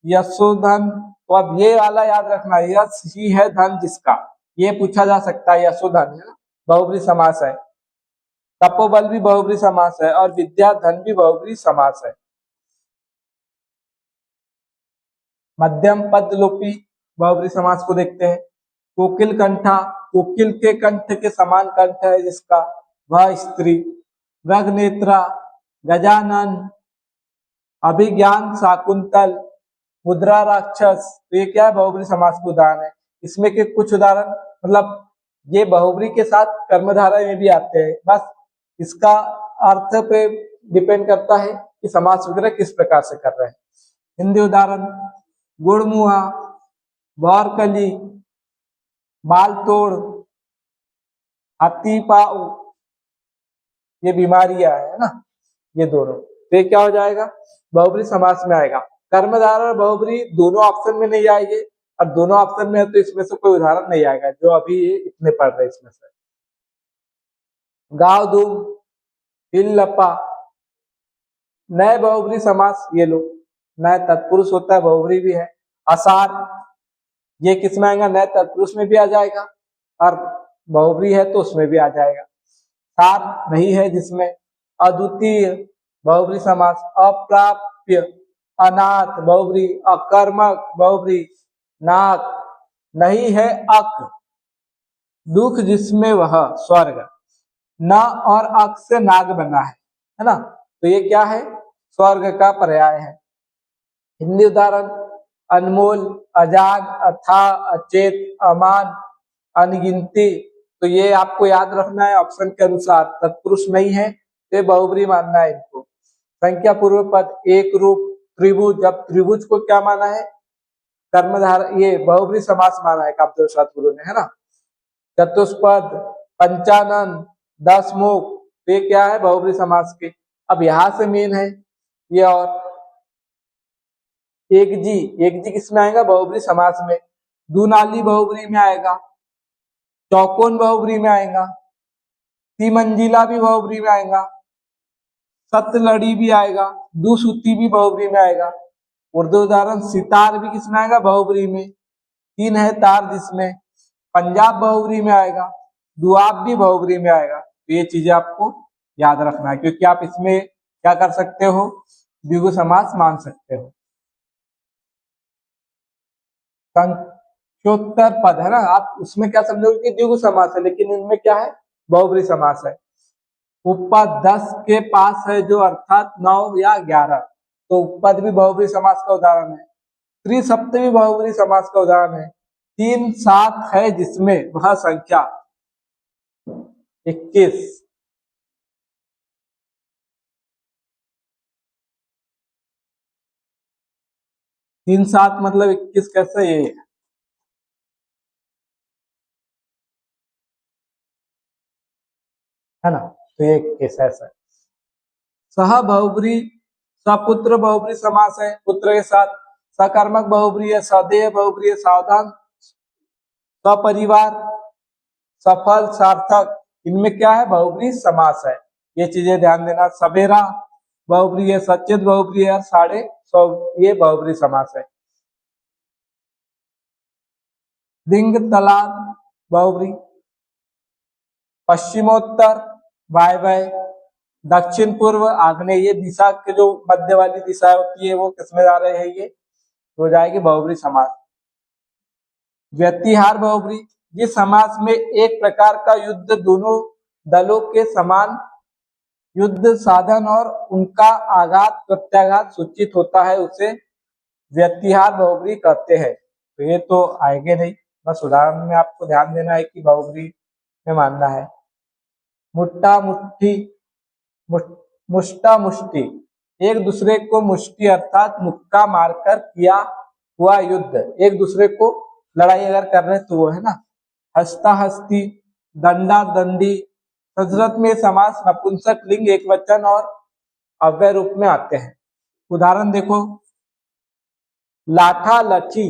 यशोधन, तो अब ये वाला याद रखना, यश ही है धन जिसका, ये पूछा जा सकता है, यशोधन है ना, बहुब्री समास है। तपोबल भी बहुब्री समास है, और विद्या धन भी बहुब्री समास है। मध्यम पद लोपी बहुब्री समास को देखते हैं। कोकिल कंठा, कोकिल के कंठ के समान कंठ है जिसका, वह स्त्री। रघनेत्रा, गजानन, अभिज्ञान शाकुंतल, मुद्रा राक्षस, तो ये क्या है? बहुब्री समास के उदाहरण है। इसमें के कुछ उदाहरण, मतलब ये बहुब्री के साथ कर्मधारय में भी आते हैं, बस इसका अर्थ पे डिपेंड करता है कि समास वगैरह किस प्रकार से कर रहे हैं। हिंदी उदाहरण, गुड़मुहा, बौरकली, बाल तोड़, हाथीपाऊ, ये बीमारियां है ना, ये दोनों, तो ये क्या हो जाएगा? बहुब्री समास में आएगा। कर्मधारय और बहुब्री दोनों ऑप्शन में नहीं आएंगे, और दोनों ऑप्शन में है तो इसमें से कोई उदाहरण नहीं आएगा जो अभी ये इतने पढ़ रहे हैं इसमें से। गांव धूम, हिल लपा, नए बहुब्री समास, ये लो, नए तत्पुरुष होता है, बहुब्री भी है। आसार, ये किस में आएगा? नए तत्पुरुष में भी आ जाएगा, और बहुब्री है तो उसमें भी आ जाएगा। सार नहीं है जिसमें। अद्वितीय बहुब्री समास। अप्राप्य, अनाथ बहुब्री। अकर्मक बहुब्री। नाक नहीं है, अक, दुख जिसमें वह स्वर्ग, न और अक से नाग बना है ना, तो ये क्या है? स्वर्ग का पर्याय है। हिंदी उदाहरण, अनमोल, अजान, अथा, अचेत, अमान, अनगिनती, तो ये आपको याद रखना है ऑप्शन के अनुसार, तत्पुरुष नहीं है तो बहुब्री मानना है इनको। संख्या पूर्व पद, एक रूप, त्रिभुज, अब त्रिभुज को क्या माना है? कर्मधार, ये बहुब्री समास माना है काव्यशास्त्र गुरु ने, है ना। चतुष्पद, पंचानन, 10 मुख, तो ये क्या है? बहुब्री समास के। अब यहां से मेन है ये, और एक जी, एक जी किसमें आएगा? बहुब्री समास में। दुनाली बहुब्री में आएगा, चौकोन बहुब्री में आएगा, तिमंजिला भी बहुब्री में आएगा, सतलड़ी भी आएगा, दुसूती भी बहुब्री में आएगा। उर्दू उदाहरण, सितार भी किसमें आएगा? बहुब्री में। तीन है तार जिसमें। पंजाब बहुब्री में आएगा, दुआब भी बहुब्री में आएगा। तो ये चीजें आपको याद रखना है, क्योंकि आप इसमें क्या कर सकते हो? द्विगु समास मान सकते हो। संख्योत्तर पद है ना, आप उसमें क्या समझोगे कि द्विगु समास है, लेकिन इनमें क्या है? बहुब्री समास है। उपपद 10 के पास है जो, अर्थात 9 या 11, तो उपपद भी बहुब्रीहि समास का उदाहरण है। त्रिसप्तमी भी बहुब्रीहि समास का उदाहरण है। 3 7 है जिसमें वह संख्या 21। 3 7 मतलब 21 कैसे, ये है ना, तो ये 21 ऐसा है। सह बहुब्रीहि, सपुत्र बहुब्रीहि समास है, पुत्र के साथ। सकर्मक बहुब्रीहि है, सदेह बहुब्रीहि है, सावधान, सपरिवार, सफल, सार्थक, इनमें क्या है, बहुब्रीहि समास है। ये चीजें ध्यान देना। सवेरा बहुब्रीहि है, सचेत बहुब्रीहि है, 150, ये बहुब्रीहि समास है। दिंग तलाक बहुब्रीहि, पश्चिमोत्तर वायव्य, दक्षिण पूर्व आग्नेय, ये दिशा के जो मध्य वाली दिशा होती है वो किसमें जा रहे हैं, ये हो जाएगी बहुब्रीहि समास। व्यतिहार बहुब्रीहि, जिस समास में एक प्रकार का युद्ध दोनों दलों के समान युद्ध साधन और उनका आघात प्रत्याघात सूचित होता है, उसे व्यतिहार बहुब्रीहि कहते हैं। तो ये तो आएंगे नहीं, बस उदाहरण में आपको ध्यान देना है कि बहुब्रीहि में मानना है। मुट्ठा मुट्ठी, मुष्टा मुष्टि, एक दूसरे को मुष्टि अर्थात मुक्का मारकर किया हुआ युद्ध, एक दूसरे को लड़ाई अगर कर रहे तो वो है ना। हस्ता हस्ती, दंडा दंडी, संस्कृत में समास नपुंसक लिंग एक वचन और अव्यय रूप में आते हैं। उदाहरण देखो, लाठा लठी,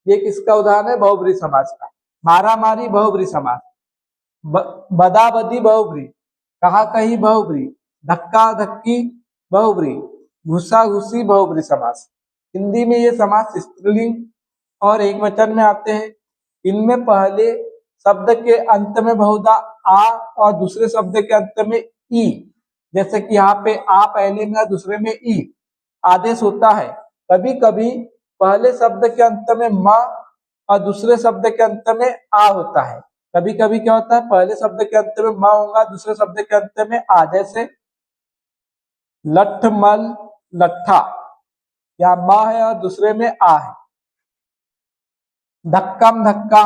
ये किसका उदाहरण है, बहुब्रीहि समास का। मारा मारी बहुब्रीहि समास। बदा बदी बहुब्रीहि, कहा कही बहुब्रीहि, धक्का धक्की बहुब्रीहि, घुसा घुसी बहुब्रीहि समास। हिंदी में ये समास स्त्रीलिंग और एक वचन में आते हैं। इनमें पहले शब्द के अंत में बहुधा आ और दूसरे शब्द के अंत में ई, जैसे कि यहाँ पे आ पहले में दूसरे में ई आदेश होता है। कभी कभी पहले शब्द के अंत में म और दूसरे शब्द के अंत में आ होता है। कभी कभी क्या होता है, पहले शब्द के अंत में म होगा, दूसरे शब्द के अंत में आ, जैसे लठ मल लट्ठा, या म है और दूसरे में आ है। धक्कम धक्का,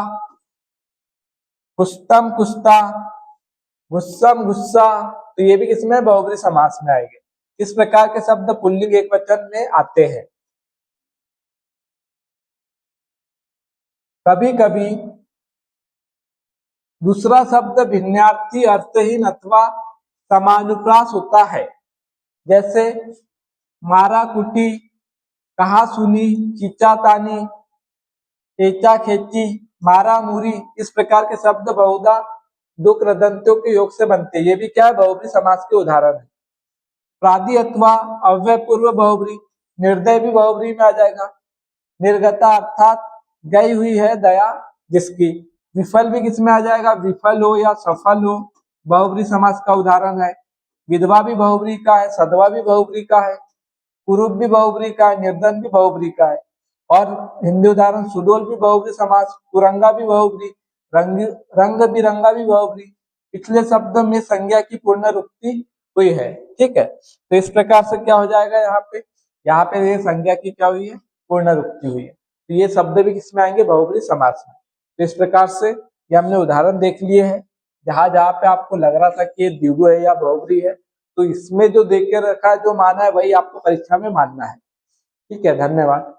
कुस्तम कुस्ता, गुस्सम गुस्सा, तो ये भी किसमें, बहुब्रीहि समास में आएंगे। इस प्रकार के शब्द पुल्लिंग एक वचन में आते हैं। कभी कभी दूसरा शब्द भिन्नार्थी, अर्थहीन अथवा समानुप्रास होता है, जैसे मारा कुटी, कहा सुनी, खींचा तानी, खींचा खेची, मारा मुरी, इस प्रकार के शब्द बहुधा दो कृदंतों के योग से बनते हैं। ये भी क्या है, बहुब्रीहि समास के उदाहरण है। प्रादि अथवा अव्यय पूर्व बहुब्रीहि, निर्दय भी बहुब्रीहि में आ जाएगा। निर्गता अर्थात गई हुई है दया जिसकी। विफल भी किसमें आ जाएगा, विफल हो या सफल हो, बहुब्रीहि समास का उदाहरण है। विधवा भी बहुब्रीहि का है, सधवा भी बहुब्रीहि का है, कुरूप भी बहुब्रीहि का है, निर्धन भी बहुब्रीहि का है। और हिंदी उदाहरण, सुडोल भी बहुब्रीहि समास, कुरंगा भी बहुब्रीहि, रंग बिरंगा भी बहुब्रीहि। पिछले शब्द में संज्ञा की पुनरुक्ति हुई है, ठीक है। तो इस प्रकार से क्या हो जाएगा, यहाँ पे ये संज्ञा की क्या हुई है, पुनरुक्ति हुई है। तो ये शब्द भी किसमें आएंगे, बहुब्रीहि समास में। तो इस प्रकार से ये हमने उदाहरण देख लिए हैं। जहां जहां पे आपको लग रहा था कि ये द्विगु है या बहुब्रीहि है, तो इसमें जो देख के रखा है, जो माना है, वही आपको परीक्षा में मानना है। ठीक है, धन्यवाद।